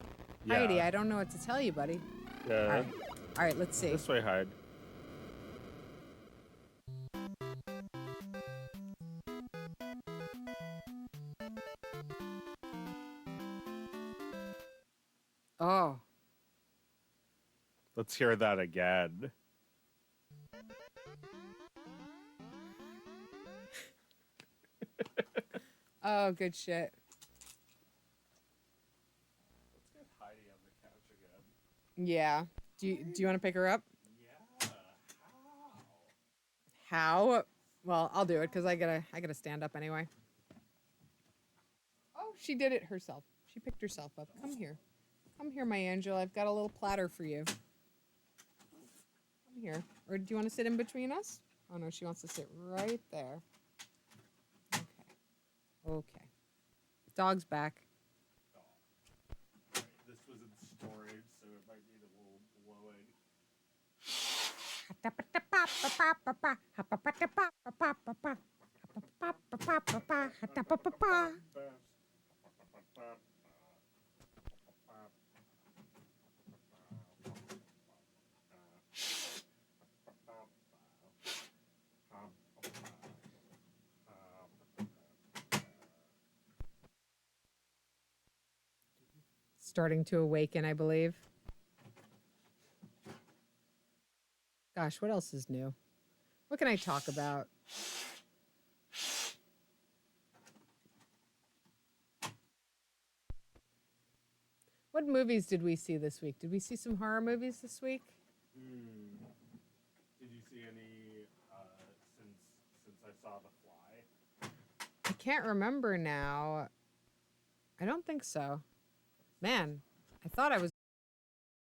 Yeah. Heidi, I don't know what to tell you, buddy. Yeah. All right, let's see. This way, Hyde. Oh. Let's hear that again. Oh, good shit. Let's get Heidi on the couch again. Yeah. Do you want to pick her up? Yeah. How? Well, I'll do it because I gotta stand up anyway. Oh, she did it herself. She picked herself up. Come here. Come here, my angel. I've got a little platter for you. Come here. Or do you want to sit in between us? Oh no, she wants to sit right there. Okay. Okay. Dog's back. Starting to awaken, I believe. Gosh, what else is new? What can I talk about? What movies did we see this week? Did we see some horror movies this week? Did you see any since I saw The Fly? I can't remember now. I don't think so. Man, I thought I was